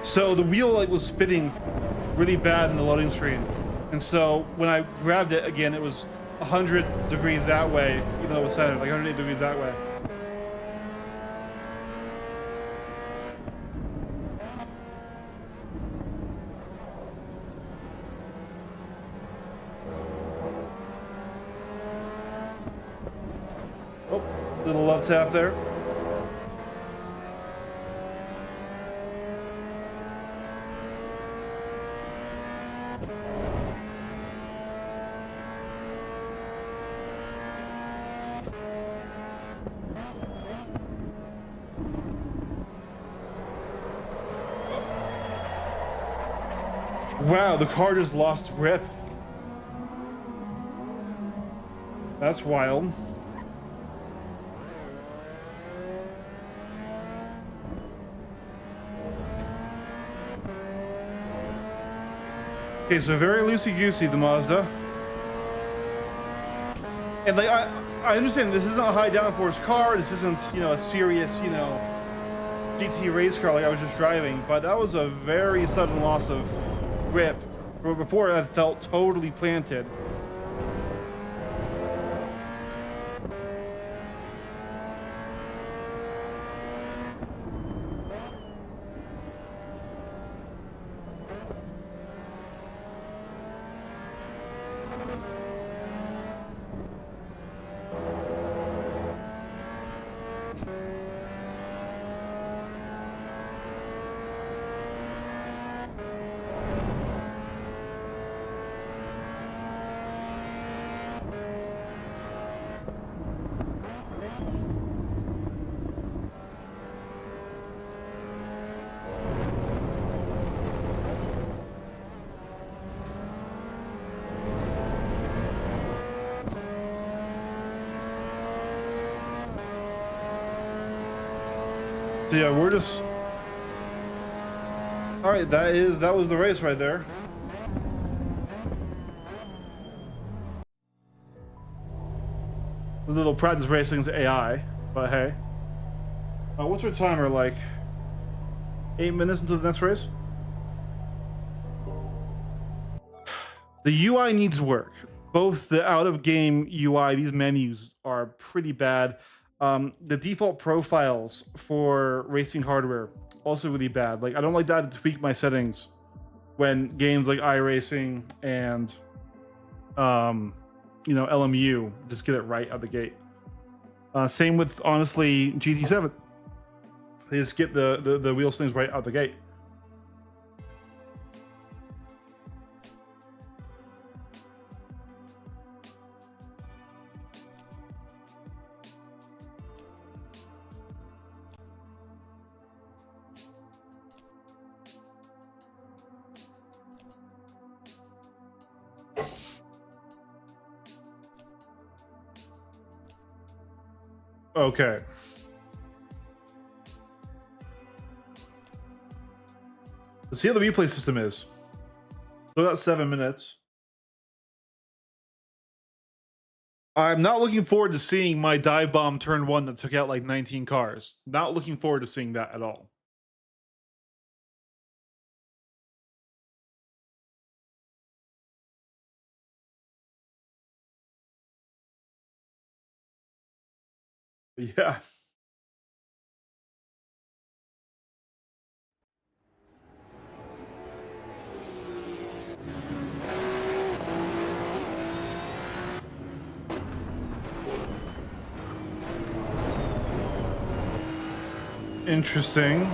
S1: So the wheel like was spinning really bad in the loading screen, and so when I grabbed it again, it was 100 degrees that way, even though it was centered, like 108 degrees that way. Oh, little love tap there. Wow, the car just lost grip. That's wild. Okay, so very loosey-goosey, the Mazda. And like, I understand this isn't a high downforce car. This isn't, you know, a serious, you know, GT race car like I was just driving. But that was a very sudden loss of grip. Where before I felt totally planted. So yeah, we're just... All right, that was the race right there. A little practice racing's AI, but hey. What's our timer like? 8 minutes until the next race? The UI needs work. Both the out-of-game UI, these menus are pretty bad. The default profiles for racing hardware also really bad. Like, I don't like that to tweak my settings when games like iRacing and you know, LMU just get it right out the gate. Same with, honestly, GT7. They just get the wheel slings right out the gate. Okay. Let's see how the replay system is. Still got 7 minutes. I'm not looking forward to seeing my dive bomb turn 1 that took out like 19 cars. Not looking forward to seeing that at all. Yeah. Interesting.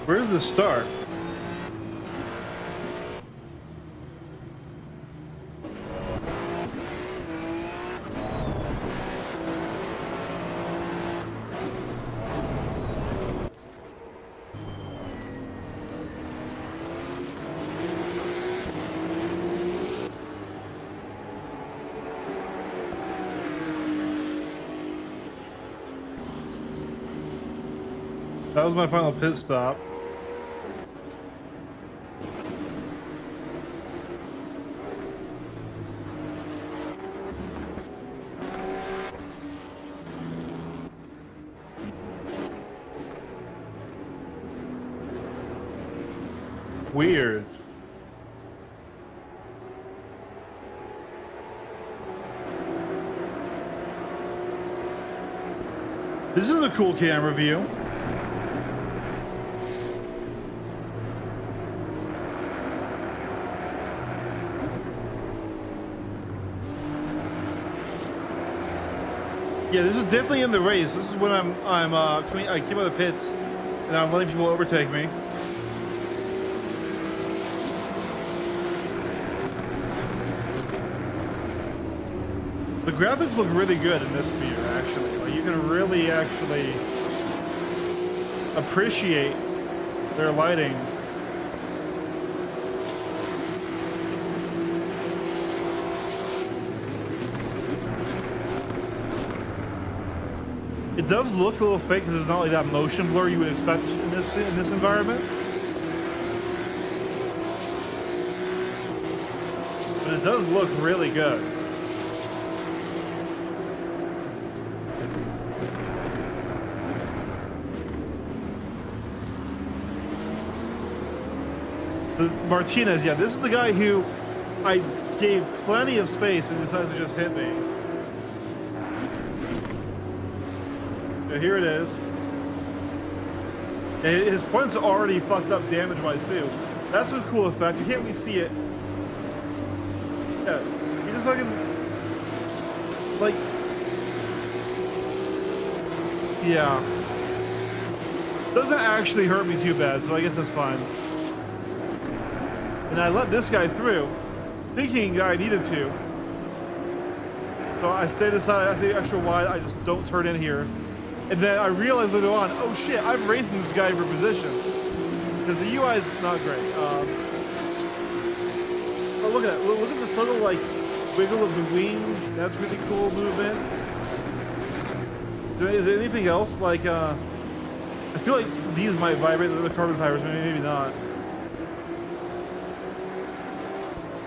S1: Where's the start? That was my final pit stop. Weird. This is a cool camera view. Yeah, this is definitely in the race. This is when I came out of the pits and I'm letting people overtake me. The graphics look really good in this view, actually. Like, you can really actually appreciate their lighting. It does look a little fake because there's not like that motion blur you would expect in this environment. But it does look really good. Martinez, yeah, this is the guy who I gave plenty of space and decided to just hit me. Yeah, here it is. And his front's already fucked up damage-wise too. That's a cool effect. You can't really see it. Yeah, he just fucking like, yeah. Doesn't actually hurt me too bad, so I guess that's fine. And I let this guy through, thinking I needed to. So I stayed aside, I stayed extra wide, I just don't turn in here. And then I realized later on, oh shit, I'm racing this guy for position. Because the UI is not great. But look at that, look at the subtle like wiggle of the wing. That's really cool movement. Is there anything else? Like, I feel like these might vibrate, the carbon fibers, maybe not.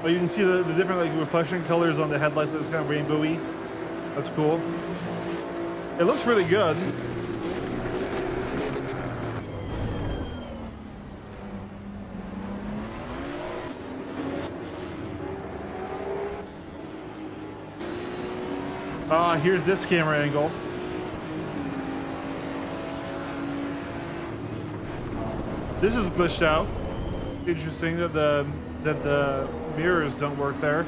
S1: Oh, you can see the different like reflection colors on the headlights. That's kind of rainbowy. That's cool. It looks really good. Here's this camera angle. This is glitched out. Interesting that the mirrors don't work there.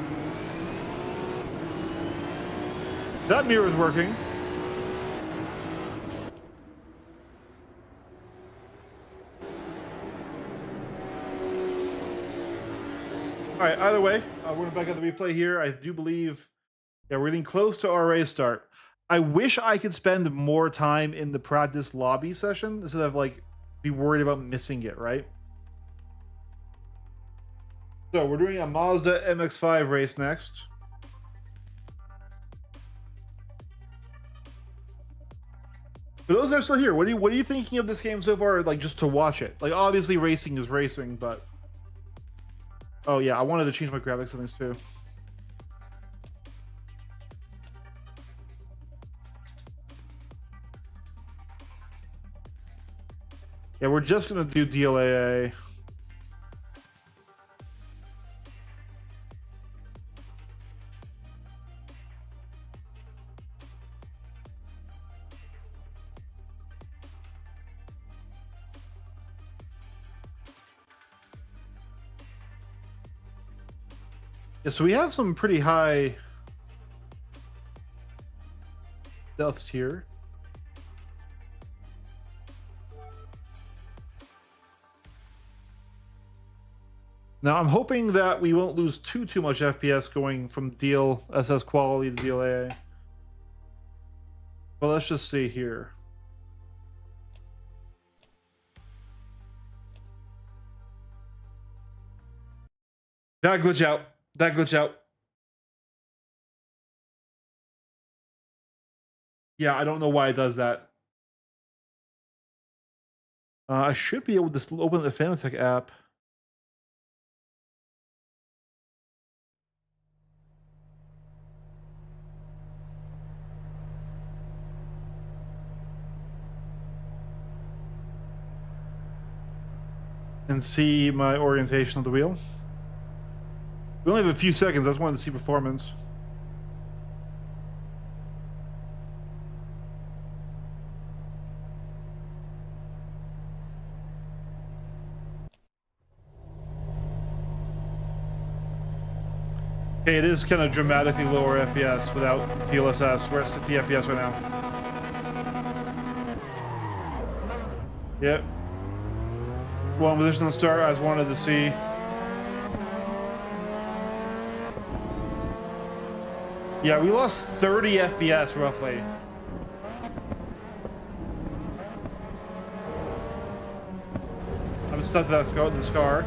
S1: That mirror is working. All right, either way, we're back at the replay here. I do believe, yeah, we're getting close to our race start. I wish I could spend more time in the practice lobby session instead of like be worried about missing it, right? So we're doing a Mazda MX-5 race next. For those that are still here, what are you thinking of this game so far? Like just to watch it. Like obviously racing is racing, but oh yeah, I wanted to change my graphics settings too. Yeah, we're just gonna do DLAA. Yeah, so we have some pretty high stuffs here. Now I'm hoping that we won't lose too much FPS going from DLSS quality to DLAA. But let's just see here. That glitch out. That glitch out. Yeah, I don't know why it does that. I should be able to open the Fanatec app. And see my orientation of the wheel. We only have a few seconds. I just wanted to see performance. Okay, it is kind of dramatically lower FPS without DLSS. We're at 60 FPS right now. Yep. One position on start, I just wanted to see. Yeah, we lost 30 FPS roughly. I'm stuck to this car.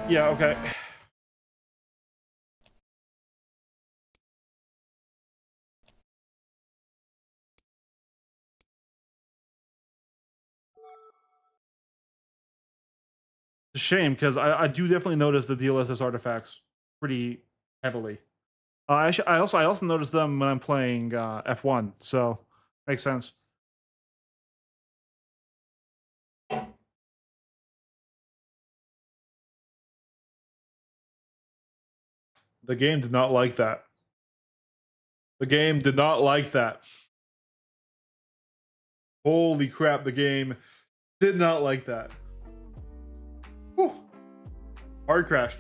S1: Yeah, okay. It's a shame because I do definitely notice the DLSS artifacts pretty heavily. I also notice them when I'm playing F1, so makes sense. The game did not like that. The game did not like that. Holy crap, the game did not like that. Whew. Hard crashed.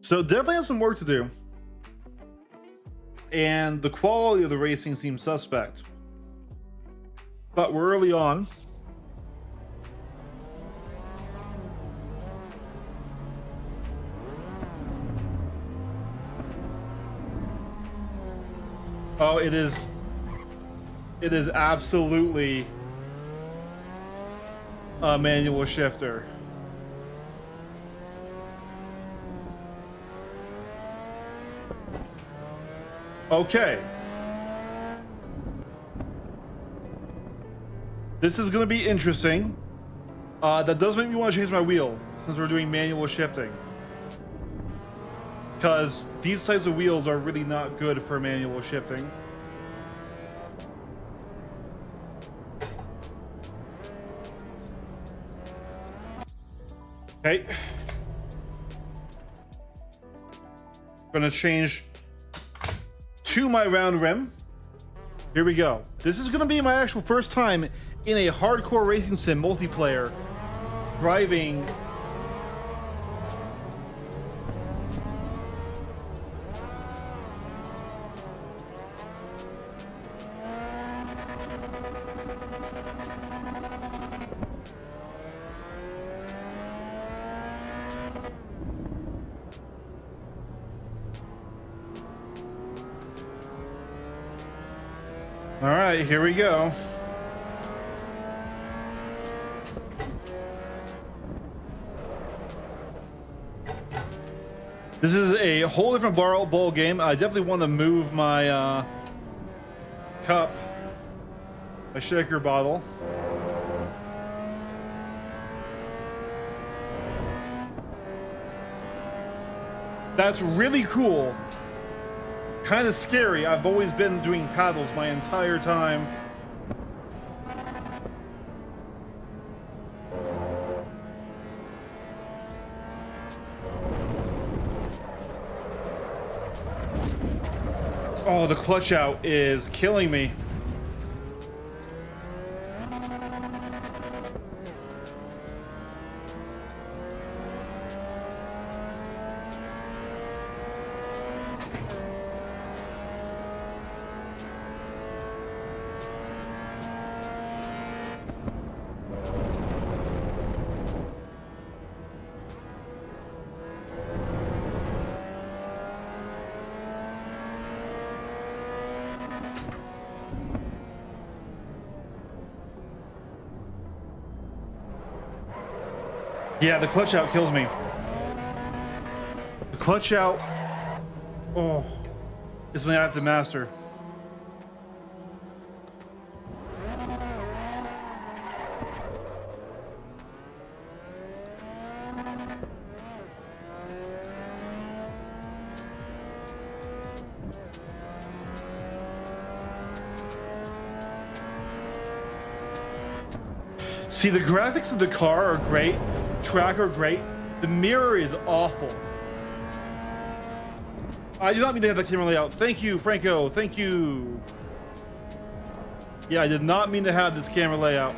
S1: So definitely has some work to do. And the quality of the racing seems suspect. But we're early on. Oh, it is absolutely a manual shifter. Okay. This is going to be interesting. That does make me want to change my wheel since we're doing manual shifting. Because these types of wheels are really not good for manual shifting. Okay. Gonna change to my round rim. Here we go. This is gonna be my actual first time in a hardcore racing sim multiplayer driving All right, here we go. This is a whole different ball game. I definitely want to move my cup, my shaker bottle. That's really cool. Kind of scary. I've always been doing paddles my entire time. Oh, the clutch out is killing me. Yeah, the clutch out kills me. The clutch out, oh, is something I have to master. See, the graphics of the car are great, track are great, the mirror is awful. I do not mean to have that camera layout. Thank you, Franco, thank you. Yeah, I did not mean to have this camera layout.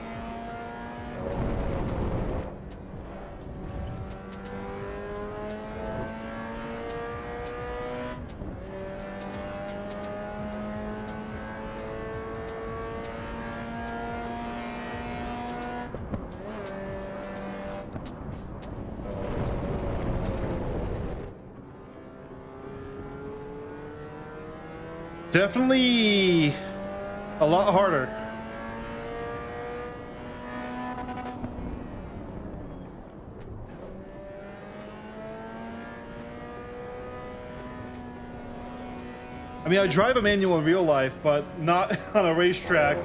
S1: Definitely a lot harder. I mean, I drive a manual in real life, but not on a racetrack.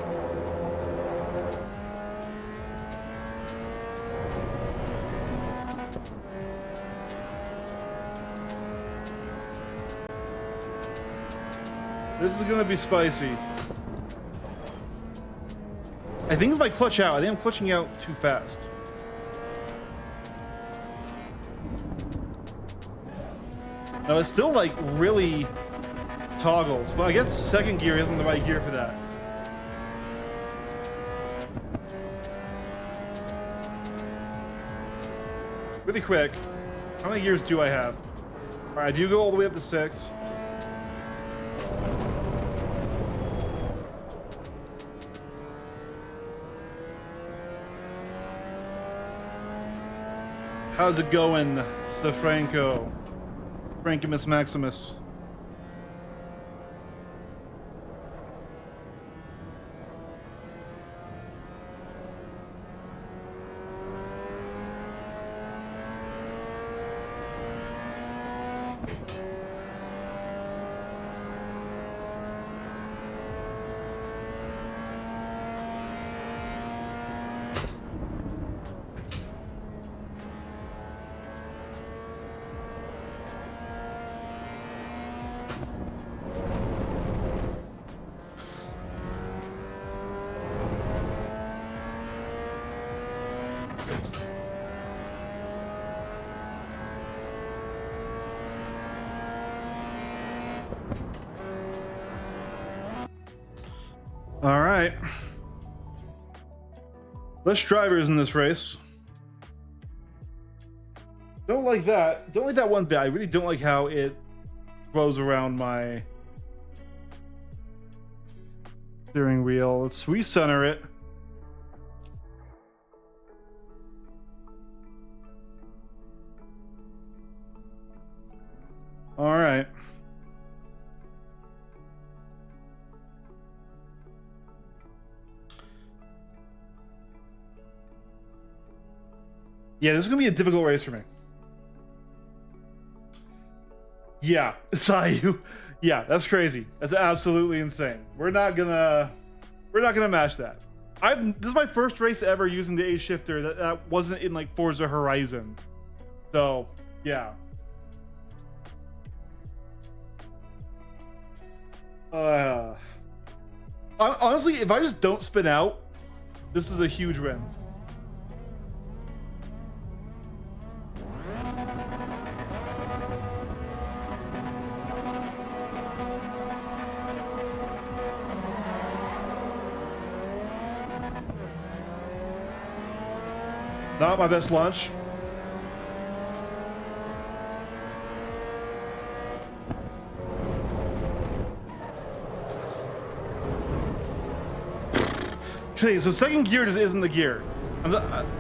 S1: This is gonna be spicy. I think it's my clutch out. I think I'm clutching out too fast. No, it's still like really toggles, but I guess second gear isn't the right gear for that. Really quick, how many gears do I have? All right, I do go all the way up to 6. How's it going, Sir Franco? Frankimus Maximus. All right. Less drivers in this race. Don't like that. Don't like that one bit. I really don't like how it throws around my steering wheel. Let's recenter it. All right. Yeah, this is gonna be a difficult race for me. Yeah, Sayu. Yeah, that's crazy. That's absolutely insane. We're not gonna match that. This is my first race ever using the A shifter that wasn't in like Forza Horizon. So yeah. Honestly, if I just don't spin out, this is a huge win. Not my best launch. Okay, so second gear just isn't the gear.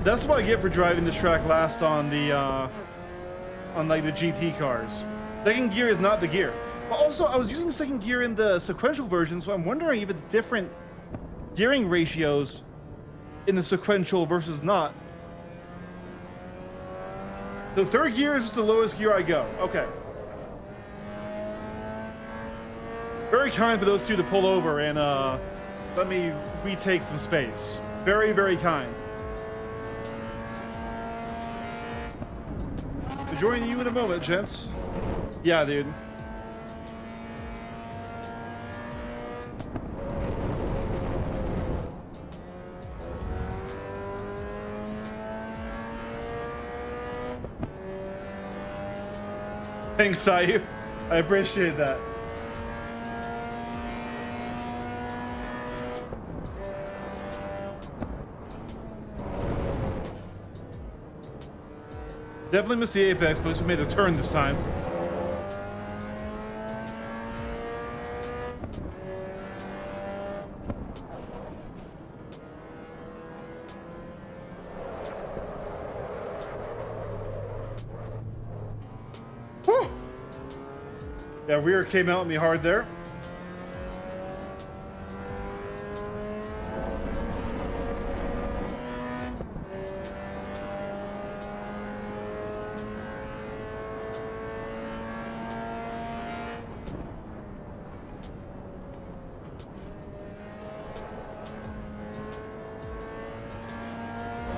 S1: That's what I get for driving this track last on the on like the GT cars. Second gear is not the gear. But also, I was using second gear in the sequential version, so I'm wondering if it's different gearing ratios in the sequential versus not. The third gear is just the lowest gear I go. Okay. Very kind for those two to pull over and let me retake some space. Very, very kind. I'll join you in a moment, gents. Yeah, dude. Thanks, Sayu. I appreciate that. Definitely missed the apex, but at least we made a turn this time. Whew. Yeah, rear came out at me hard there.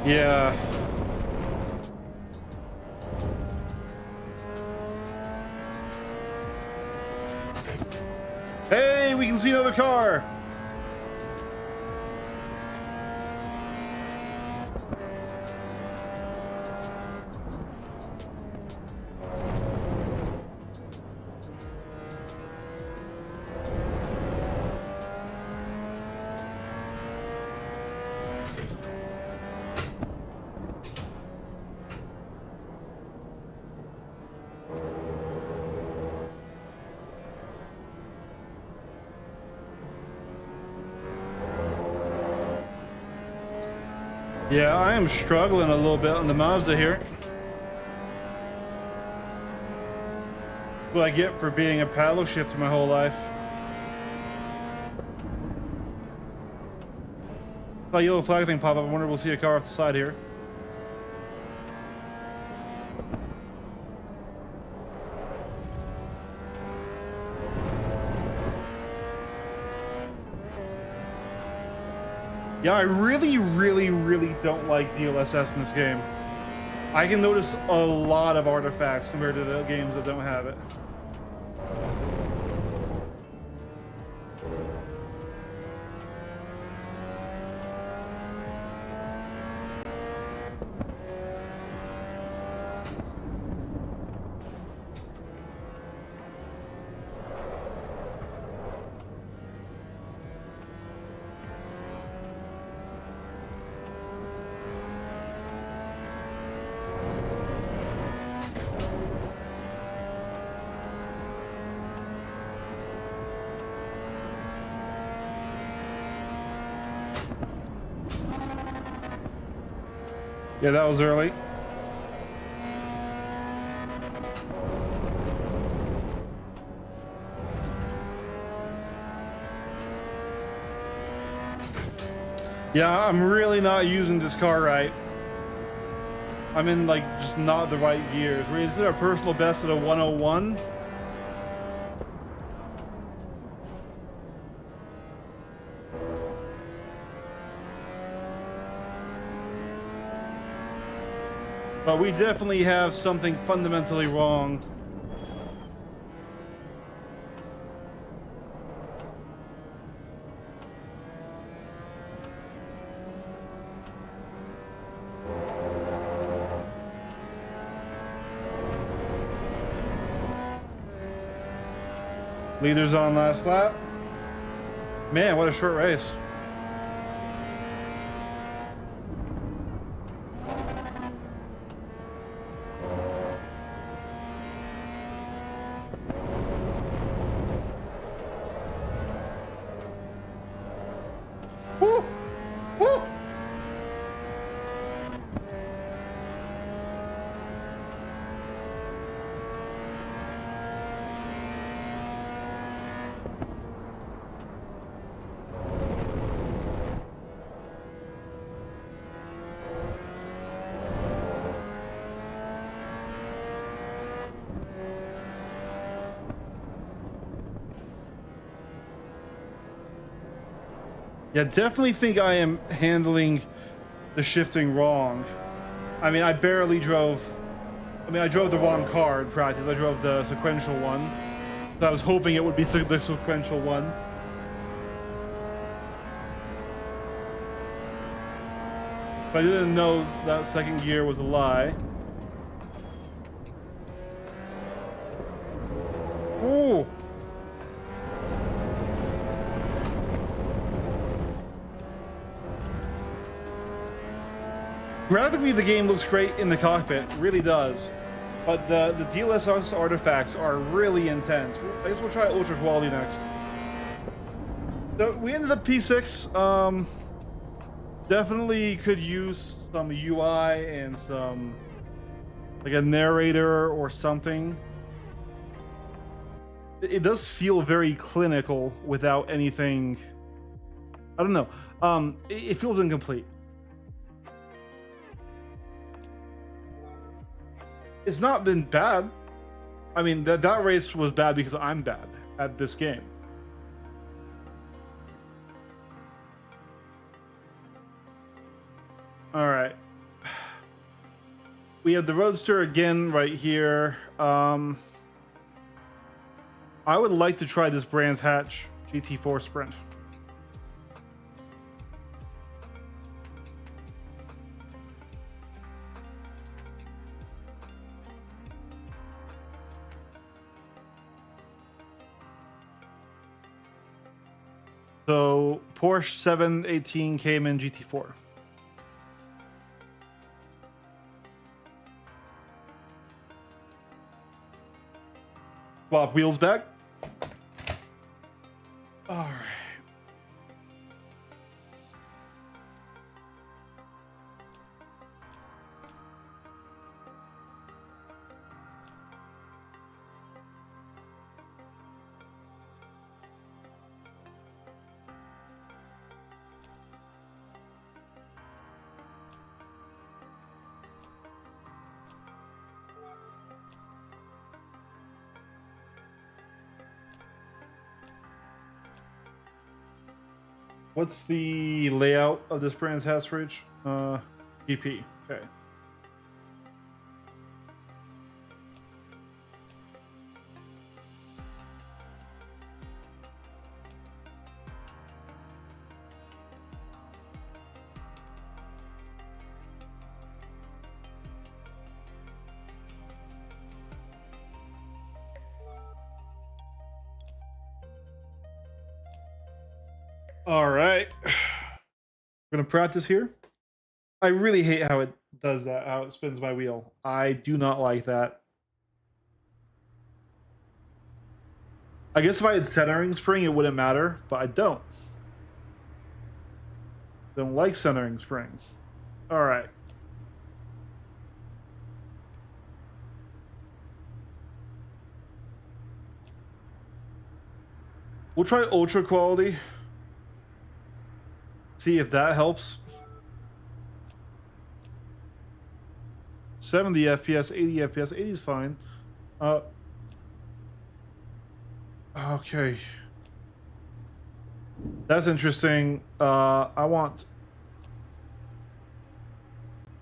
S1: Yeah. Hey, we can see another car. Yeah, I am struggling a little bit on the Mazda here. What I get for being a paddle shifter my whole life. Saw a yellow flag thing pop up. I wonder if we'll see a car off the side here. Yeah, I really don't like DLSS in this game. I can notice a lot of artifacts compared to the games that don't have it. Yeah, that was early. Yeah, I'm really not using this car right. I'm in like just not the right gears. We did our personal best at a 101. But we definitely have something fundamentally wrong. Leaders on last lap. Man, what a short race. Woo! Woo! Yeah, definitely think I am handling the shifting wrong. I mean, I barely drove. I mean, I drove the wrong car in practice. I drove the sequential one. So I was hoping it would be the sequential one. But I didn't know that second gear was a lie. Ooh. Graphically, the game looks great in the cockpit. It really does. But the DLSS artifacts are really intense. I guess we'll try ultra quality next. So we ended up P6. Definitely could use some UI and some like a narrator or something. It does feel very clinical without anything. I don't know. It feels incomplete. It's not been bad. I mean, that race was bad because I'm bad at this game. All right. We have the Roadster again right here. I would like to try this Brands Hatch GT4 Sprint. So Porsche 718 came in GT4. Swap wheels back. All right. What's the layout of this Brands Hatch fridge? GP. Okay. All right. We're gonna practice here. I really hate how it does that, how it spins my wheel. I do not like that. I guess if I had centering spring, it wouldn't matter, but I don't. Don't like centering springs. All right. We'll try ultra quality. See if that helps. 70 FPS, 80 FPS, 80 is fine. Okay. That's interesting. I want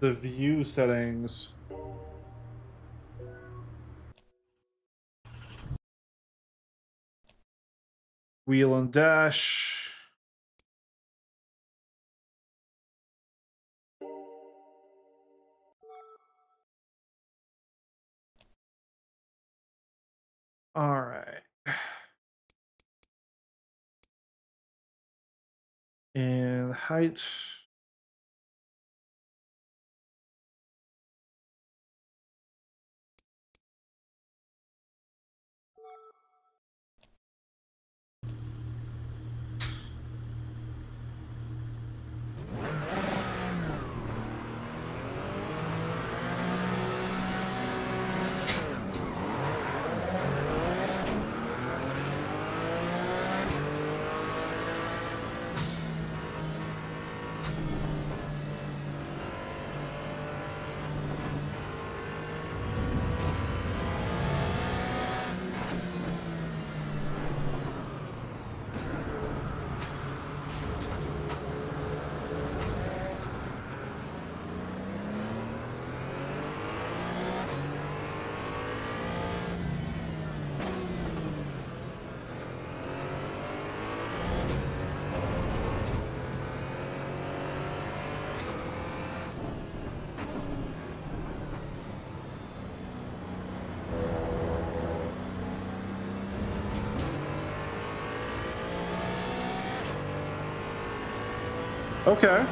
S1: the view settings. Wheel and dash. All right. And height. Okay.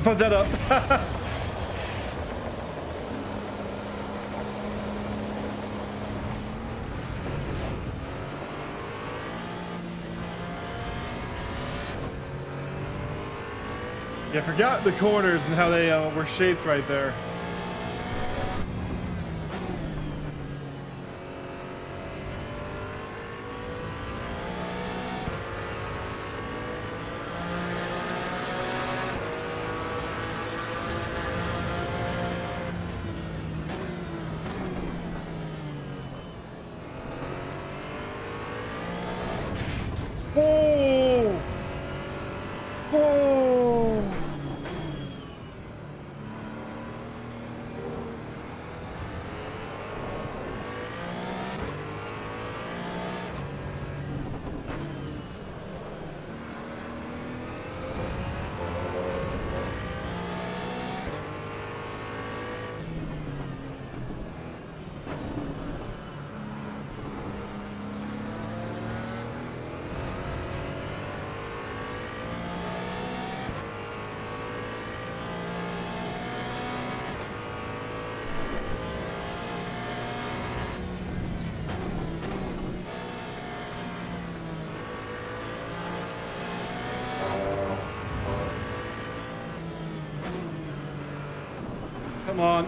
S1: Fuck that up. Yeah, I forgot the corners and how they were shaped right there. Oh! Oh! Come on.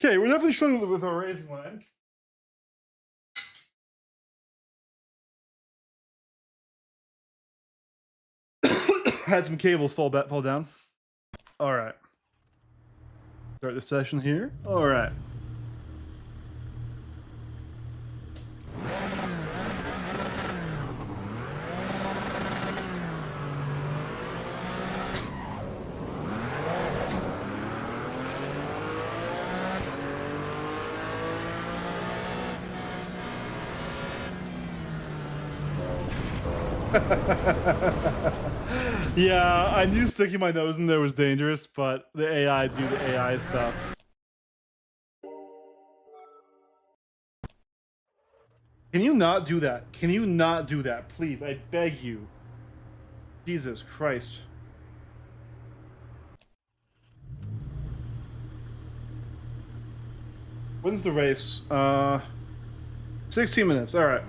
S1: Okay, we're definitely struggling with our racing line. Had some cables fall down. All right. Start the session here. All right. Yeah, I knew sticking my nose in there was dangerous, but the AI do the AI stuff. Can you not do that? Can you not do that? Please, I beg you. Jesus Christ. When's the race? 16 minutes. All right.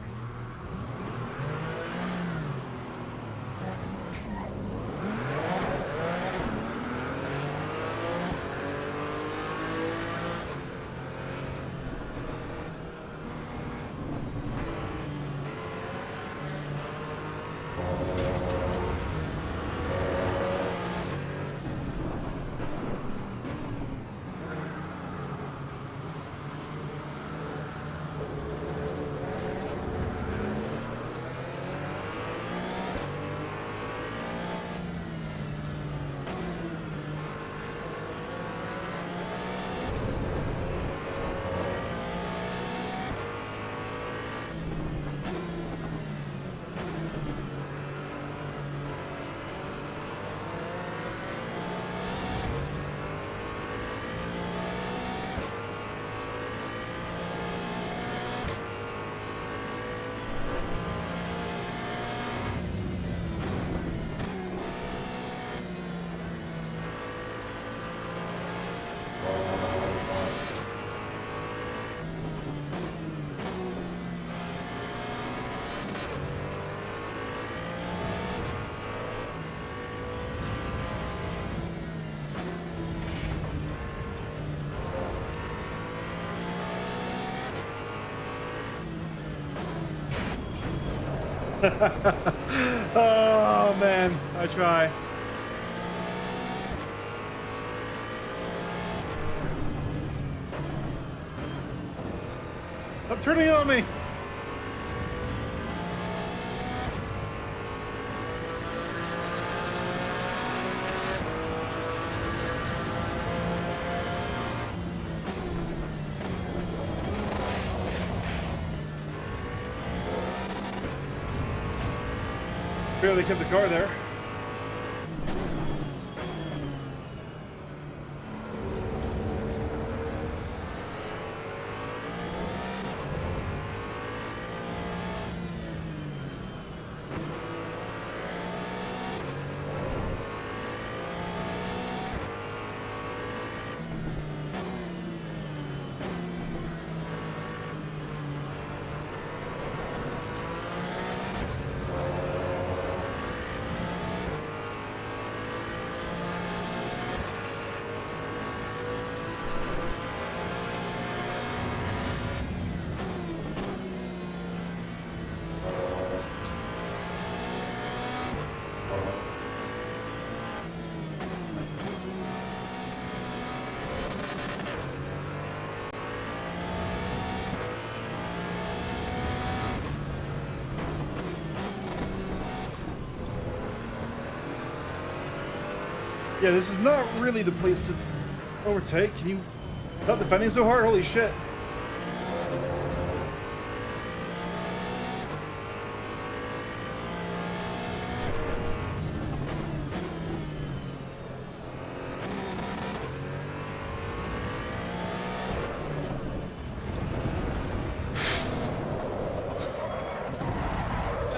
S1: Oh Oh man, I try. Stop turning it on me. Barely kept the car there. Yeah, this is not really the place to overtake. Can you stop defending so hard? Holy shit.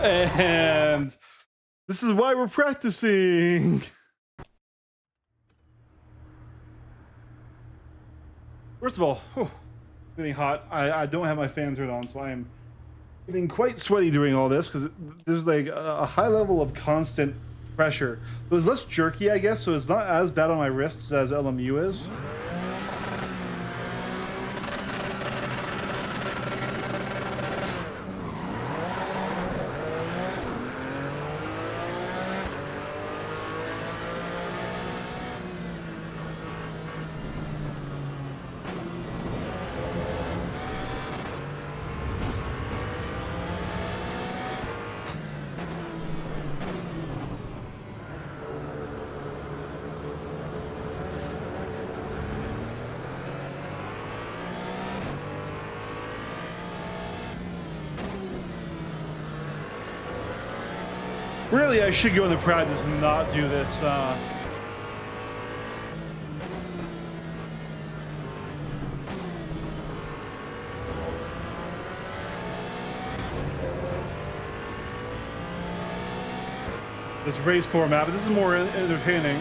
S1: And this is why we're practicing. First of all, getting hot. I don't have my fan turned on, so I am getting quite sweaty doing all this because there's like a high level of constant pressure. It was less jerky, I guess, so it's not as bad on my wrists as LMU is. Really, I should go into practice and not do this. This race format, but this is more entertaining.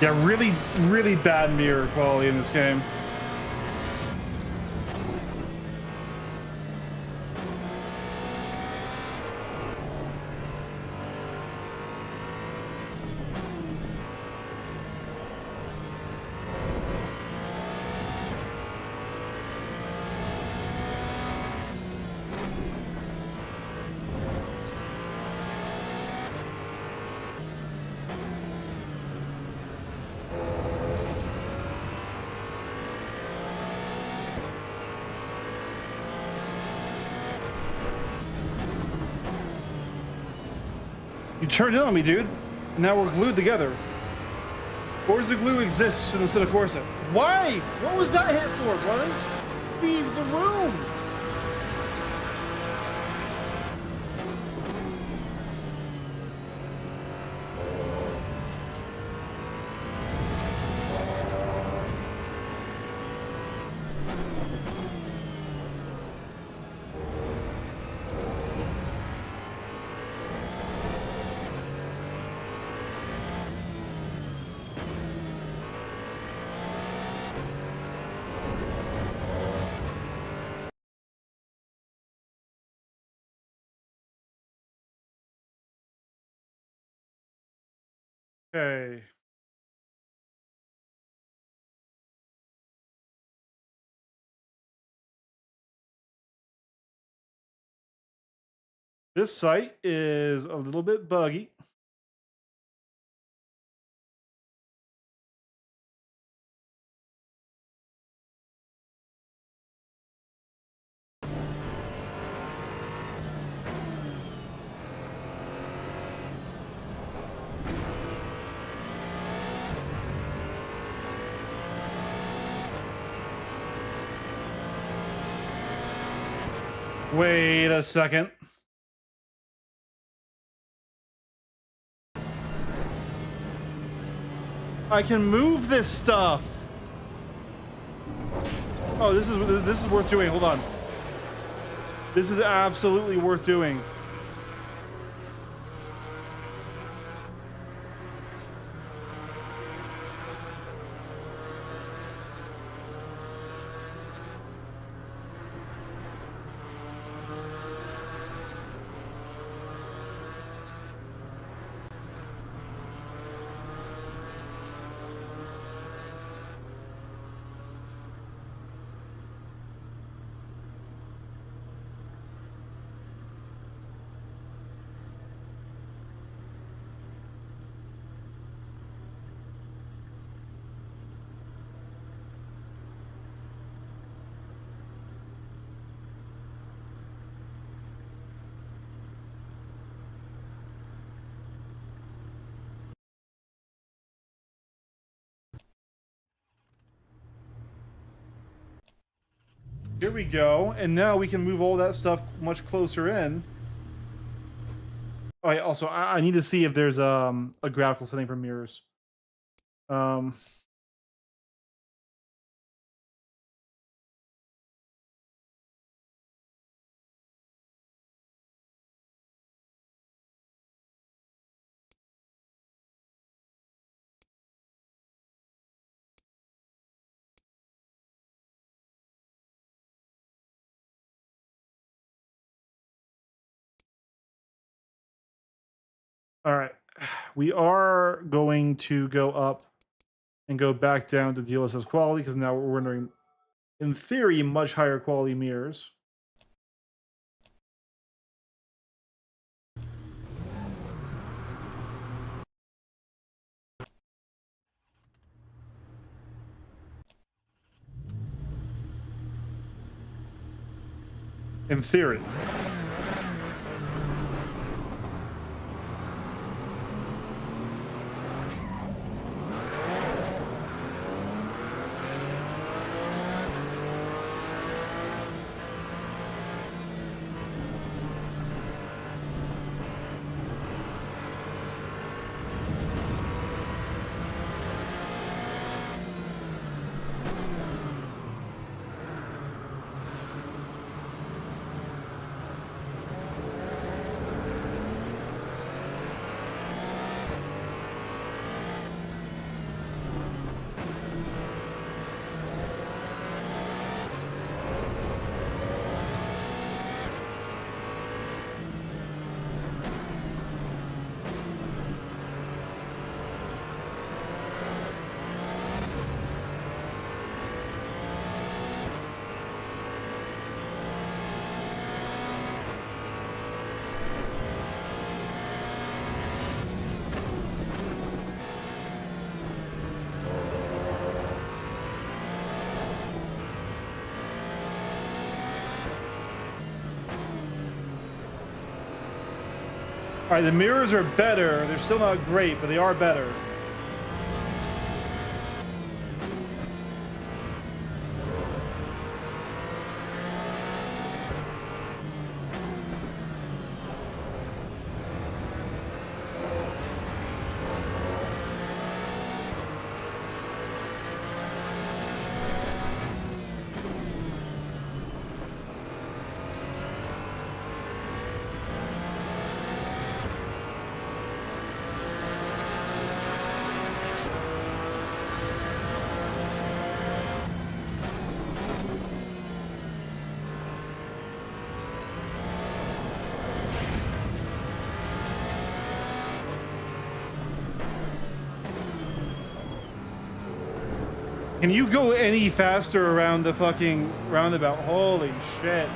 S1: Yeah, really bad mirror quality in this game. You turned in on me, dude. Now we're glued together. Corsa glue exists in Assetto Corsa. Why? What was that hit for, brother? Leave the room. Okay. This site is a little bit buggy. Wait a second. I can move this stuff. Oh, this is worth doing. Hold on. This is absolutely worth doing. Here we go. And now we can move all that stuff much closer in. Oh, yeah, also, I need to see if there's a graphical setting for mirrors. All right. We are going to go up and go back down to DLSS quality because now we're rendering, in theory, much higher quality mirrors. In theory. All right, the mirrors are better. They're still not great, but they are better. Can you go any faster around the fucking roundabout? Holy shit.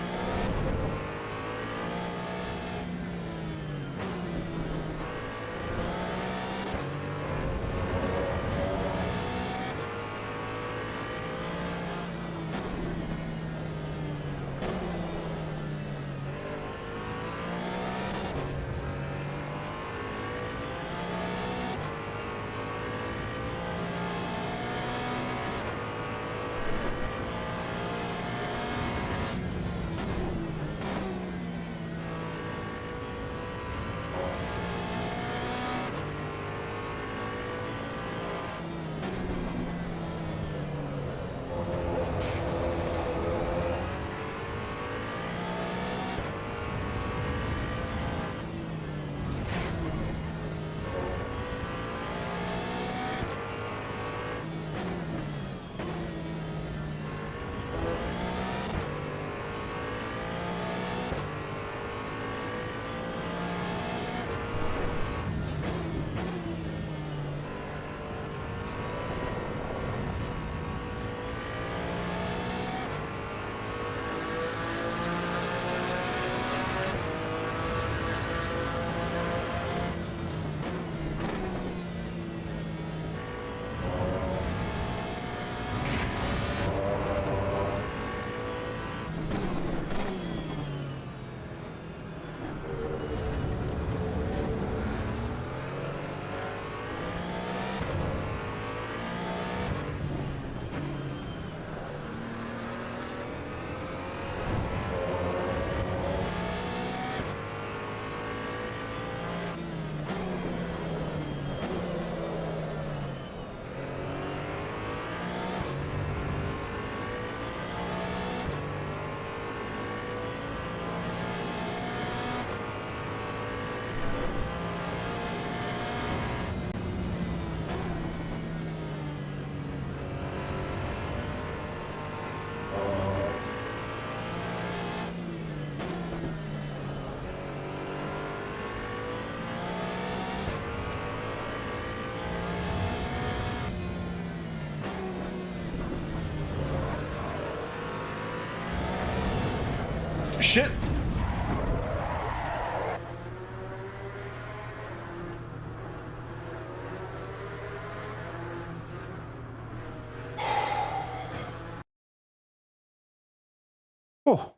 S1: Shit. Oh.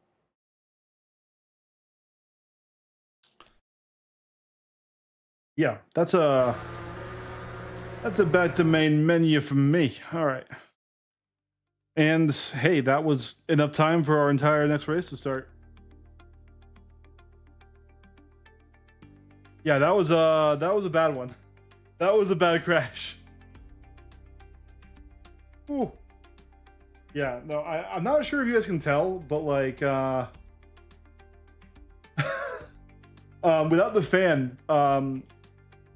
S1: Yeah, that's a back to main menu for me. All right. And hey, that was enough time for our entire next race to start. Yeah, that was a bad one. That was a bad crash. Ooh. Yeah, no, I'm not sure if you guys can tell, but like without the fan,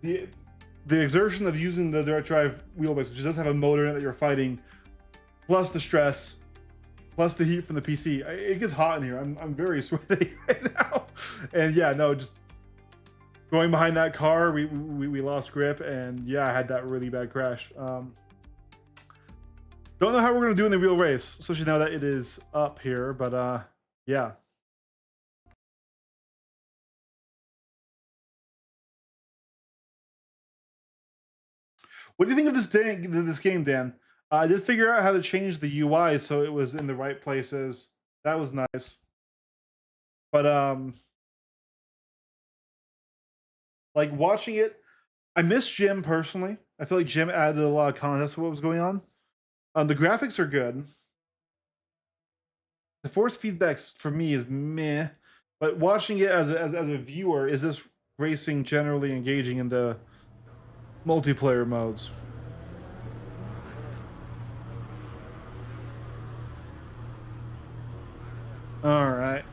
S1: the exertion of using the direct drive wheelbase, which does have a motor in it that you're fighting, plus the stress, plus the heat from the PC, it gets hot in here. I'm very sweaty right now, and yeah, no, just going behind that car, we lost grip, and yeah, I had that really bad crash. Don't know how we're gonna do in the real race, especially now that it is up here, but yeah. What do you think of this game, Dan? I did figure out how to change the UI so it was in the right places. That was nice. But Like watching it, I miss Jim personally. I feel like Jim added a lot of context to what was going on. The graphics are good. The force feedbacks for me is meh, but watching it as a viewer, is this racing generally engaging in the multiplayer modes? All right.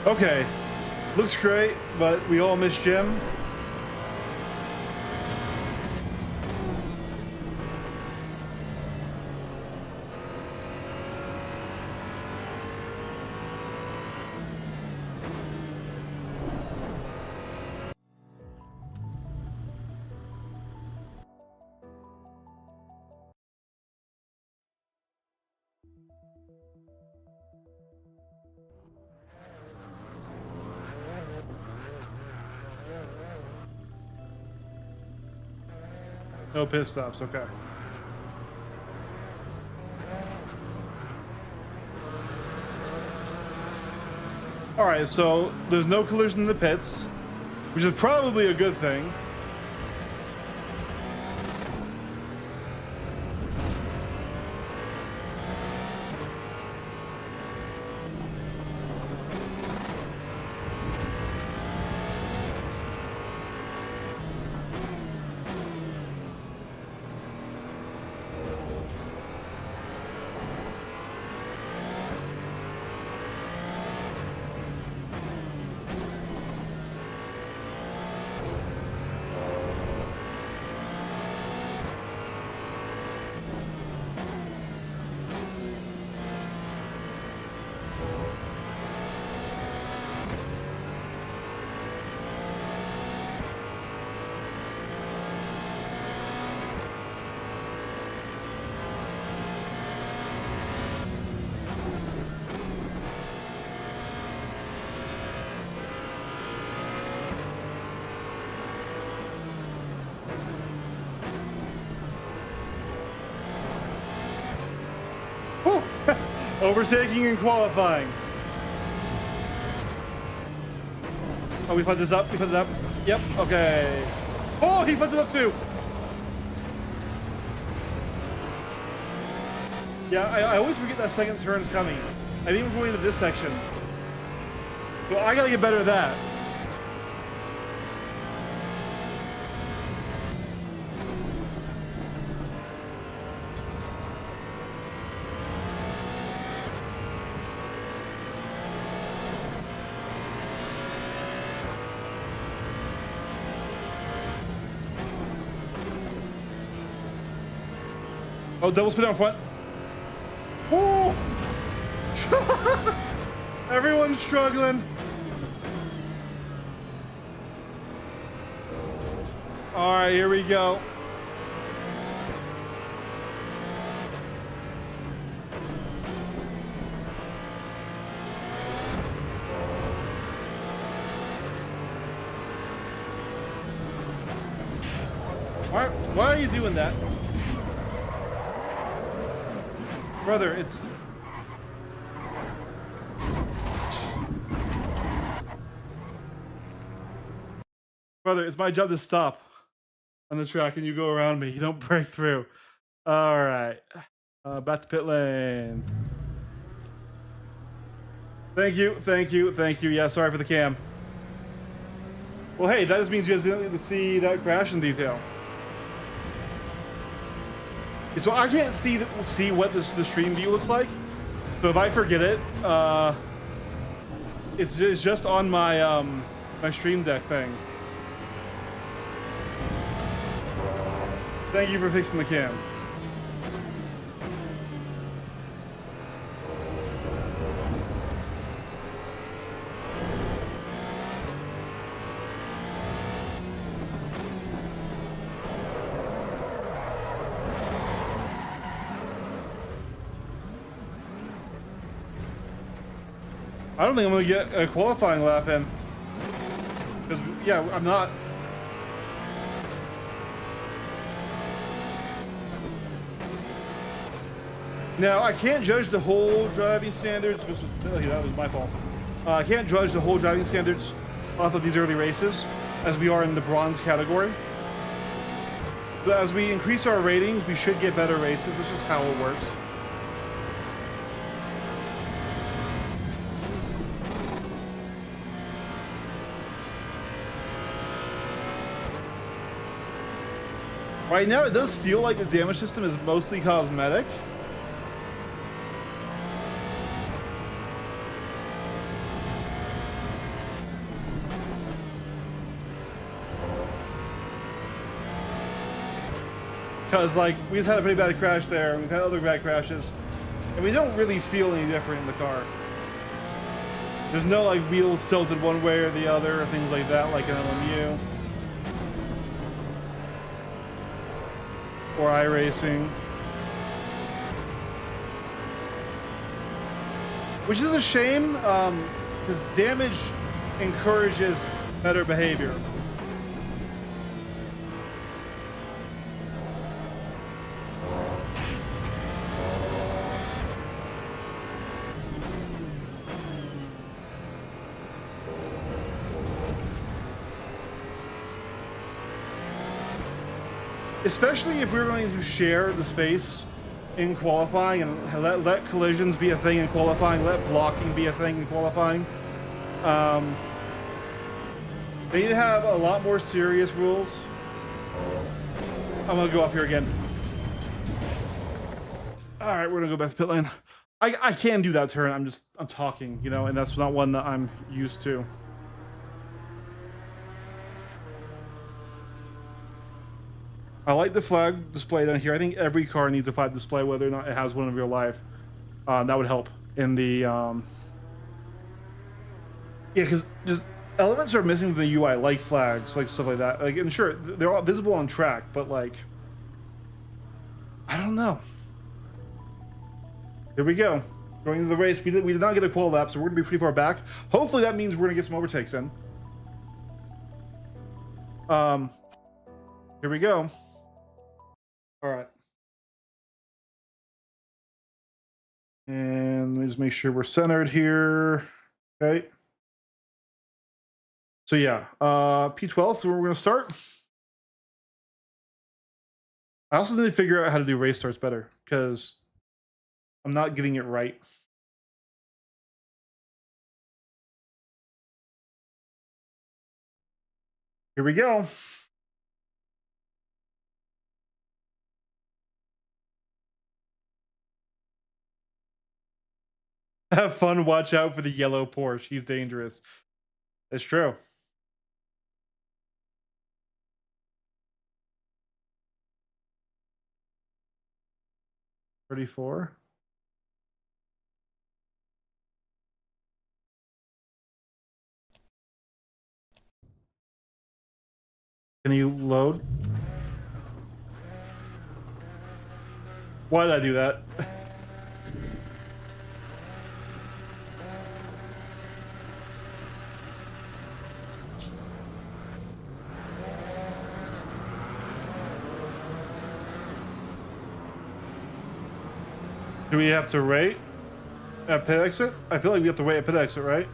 S1: Okay, looks great, but we all miss Jim. No pit stops, okay. All right, so there's no collision in the pits, which is probably a good thing. Overtaking and qualifying. Oh, we put this up. We put it up. Yep. Okay. Oh, he put it up too. Yeah, I always forget that second turn is coming. I think we're going into this section. So I gotta get better at that. Oh, double spin out front. Oh! Everyone's struggling. All right, here we go. Why are you doing that? Brother, it's... Brother, it's my job to stop on the track and you go around me. You don't break through. All right. Back to pit lane. Thank you. Yeah, sorry for the cam. Well, hey, that just means you guys didn't get to see that crash in detail. So I can't see what the stream view looks like. So if I forget it, it's just on my my stream deck thing. Thank you for fixing the cam. I don't think I'm gonna get a qualifying lap in. Because, yeah, I'm not. Now, I can't judge the whole driving standards. That was my fault. I can't judge the whole driving standards off of these early races, as we are in the bronze category. But as we increase our ratings, we should get better races. This is how it works. Right now, it does feel like the damage system is mostly cosmetic. Because, like, we just had a pretty bad crash there, and we've had other bad crashes, and we don't really feel any different in the car. There's no, like, wheels tilted one way or the other, or things like that, like an LMU. Or iRacing. Which is a shame, because damage encourages better behavior. Especially if we're going to share the space in qualifying and let collisions be a thing in qualifying, let blocking be a thing in qualifying. They need to have a lot more serious rules. I'm gonna go off here again. All right, we're gonna go back to pit lane. I can do that turn. I'm talking, you know, and that's not one that I'm used to. I like the flag display down here. I think every car needs a flag display, whether or not it has one in real life. That would help in the... Yeah, because just elements are missing from the UI, like flags, like stuff like that. Like, and sure, they're all visible on track, but like... I don't know. Here we go. Going into the race. We did not get a qual lap, so we're going to be pretty far back. Hopefully that means we're going to get some overtakes in. Here we go. All right. And let me just make sure we're centered here. Okay. So yeah, P12 is where we're going to start. I also need to figure out how to do race starts better because I'm not getting it right. Here we go. Have fun. Watch out for the yellow Porsche. He's dangerous. It's true. $34. Can you load? Why did I do that? Do we have to wait at pit exit? I feel like we have to wait at pit exit, right?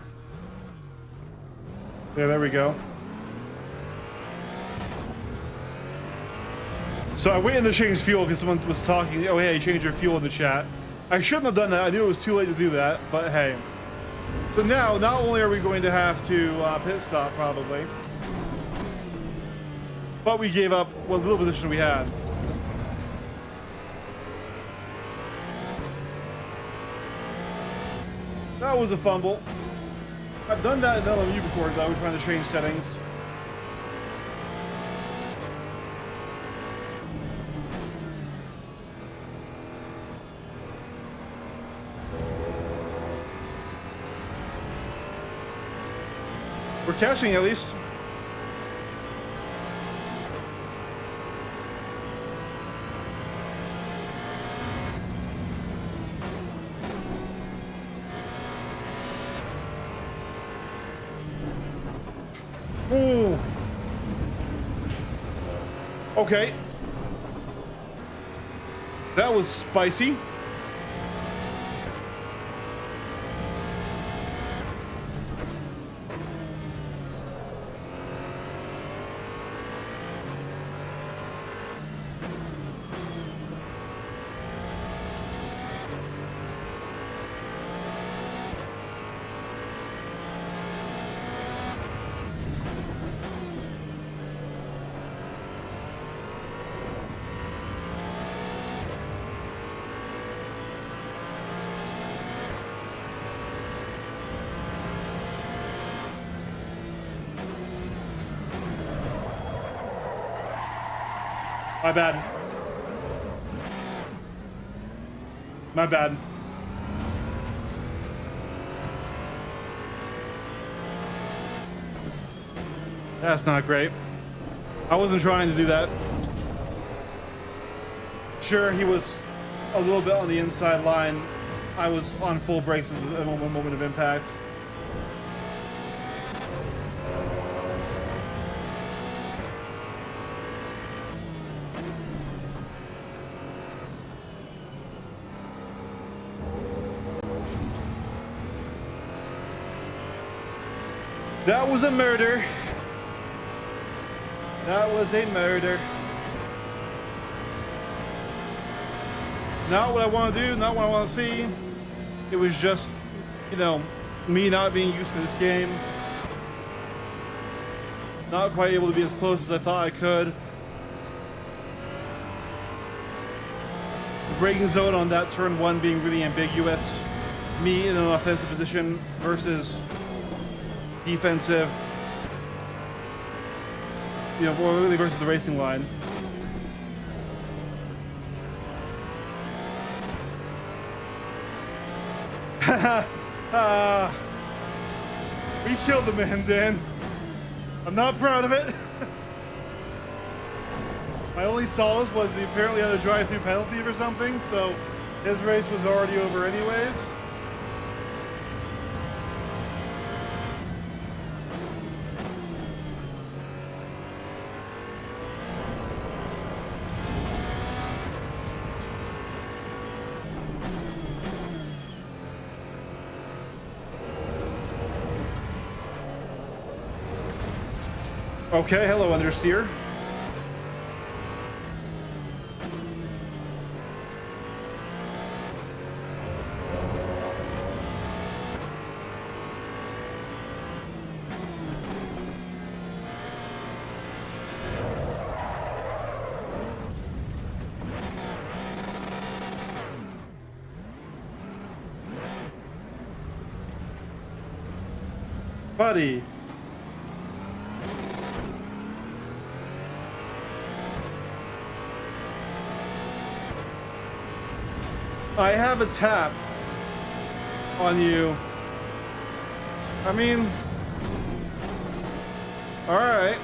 S1: Yeah, there we go. So I waited to change fuel because someone was talking. Oh, hey, change your fuel in the chat. I shouldn't have done that. I knew it was too late to do that, but hey. So now, not only are we going to have to pit stop, probably, But we gave up what little position we had. That was a fumble. I've done that in LMU before because I was trying to change settings. We're catching at least. Ooh. Okay. That was spicy. My bad. My bad. That's not great. I wasn't trying to do that. Sure, he was a little bit on the inside line. I was on full brakes at the moment of impact. That was a murder. That was a murder. Not what I want to do, not what I want to see. It was just, you know, me not being used to this game. Not quite able to be as close as I thought I could. The braking zone on that turn one being really ambiguous. Me in an offensive position versus defensive, you know, or really versus the racing line. We killed the man, Dan. I'm not proud of it. My only solace was he apparently had a drive-through penalty or something, so his race was already over anyways. Okay, hello, understeer. Buddy. I have a tap on you. I mean, all right.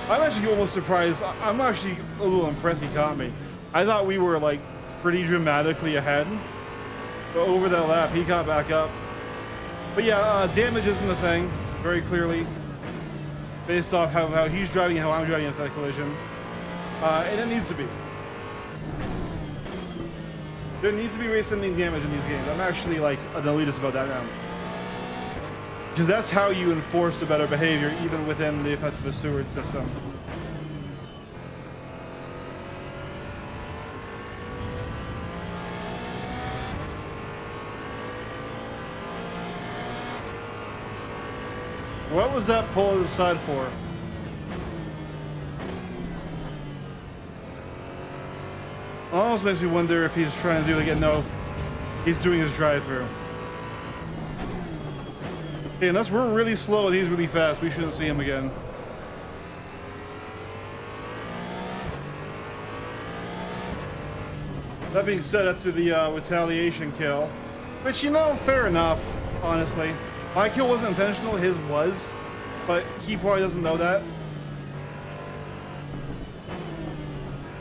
S1: I'm actually almost surprised. I'm actually a little impressed he caught me. I thought we were like pretty dramatically ahead. But over that lap, he got back up. But yeah, damage isn't the thing, very clearly. Based off how he's driving and how I'm driving after that collision. And it needs to be. There needs to be race-ending damage in these games. I'm actually like an elitist about that now. Because that's how you enforce the better behavior, even within the offensive steward system.
S2: what was that pull to the side for? Almost makes me wonder if he's trying to do again. No, he's doing his drive-through. Okay, unless we're really slow and he's really fast, we shouldn't see him again. That being said, after the retaliation kill, which, you know, fair enough, honestly. My kill wasn't intentional, his was, but he probably doesn't know that.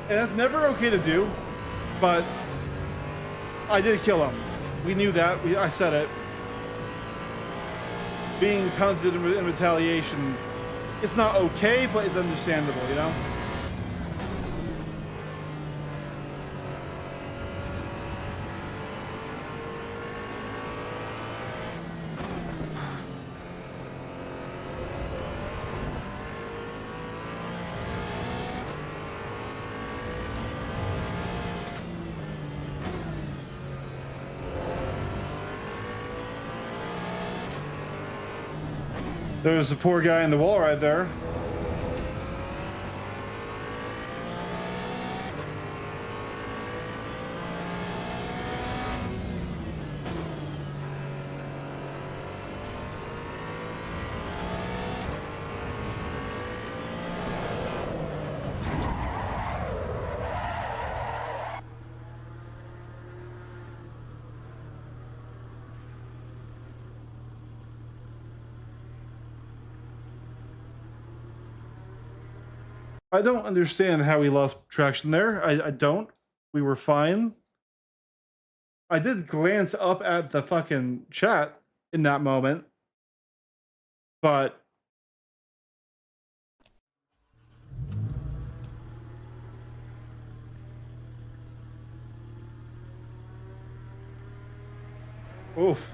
S2: And that's never okay to do, but I did kill him. We knew that. I said it. Being counted in retaliation, it's not okay, but it's understandable, you know? There's the poor guy in the wall right there. I don't understand how we lost traction there. I don't. We were fine. I did glance up at the fucking chat in that moment, but oof.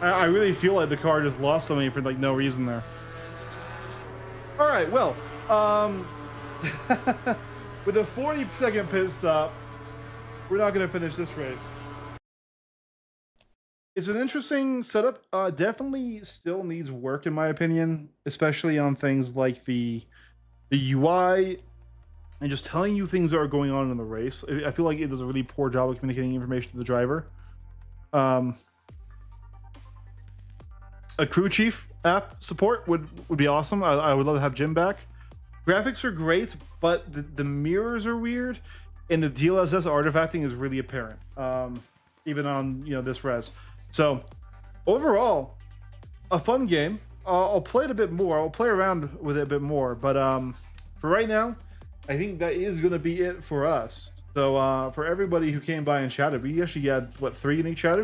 S2: I really feel like the car just lost on me for like no reason there. All right, well, with a 40-second pit stop, we're not going to finish this race. It's an interesting setup. Definitely still needs work, in my opinion, especially on things like the UI and just telling you things that are going on in the race. I feel like it does a really poor job of communicating information to the driver. A crew chief app support would be awesome. I would love to have Jim back. Graphics are great, but the mirrors are weird, and the DLSS artifacting is really apparent, even on, you know, this res. So overall, a fun game. I'll play it a bit more. I'll play around with it a bit more, but for right now, I think that is going to be it for us. So for everybody who came by and chatted, we actually had, what, 3 unique chatters?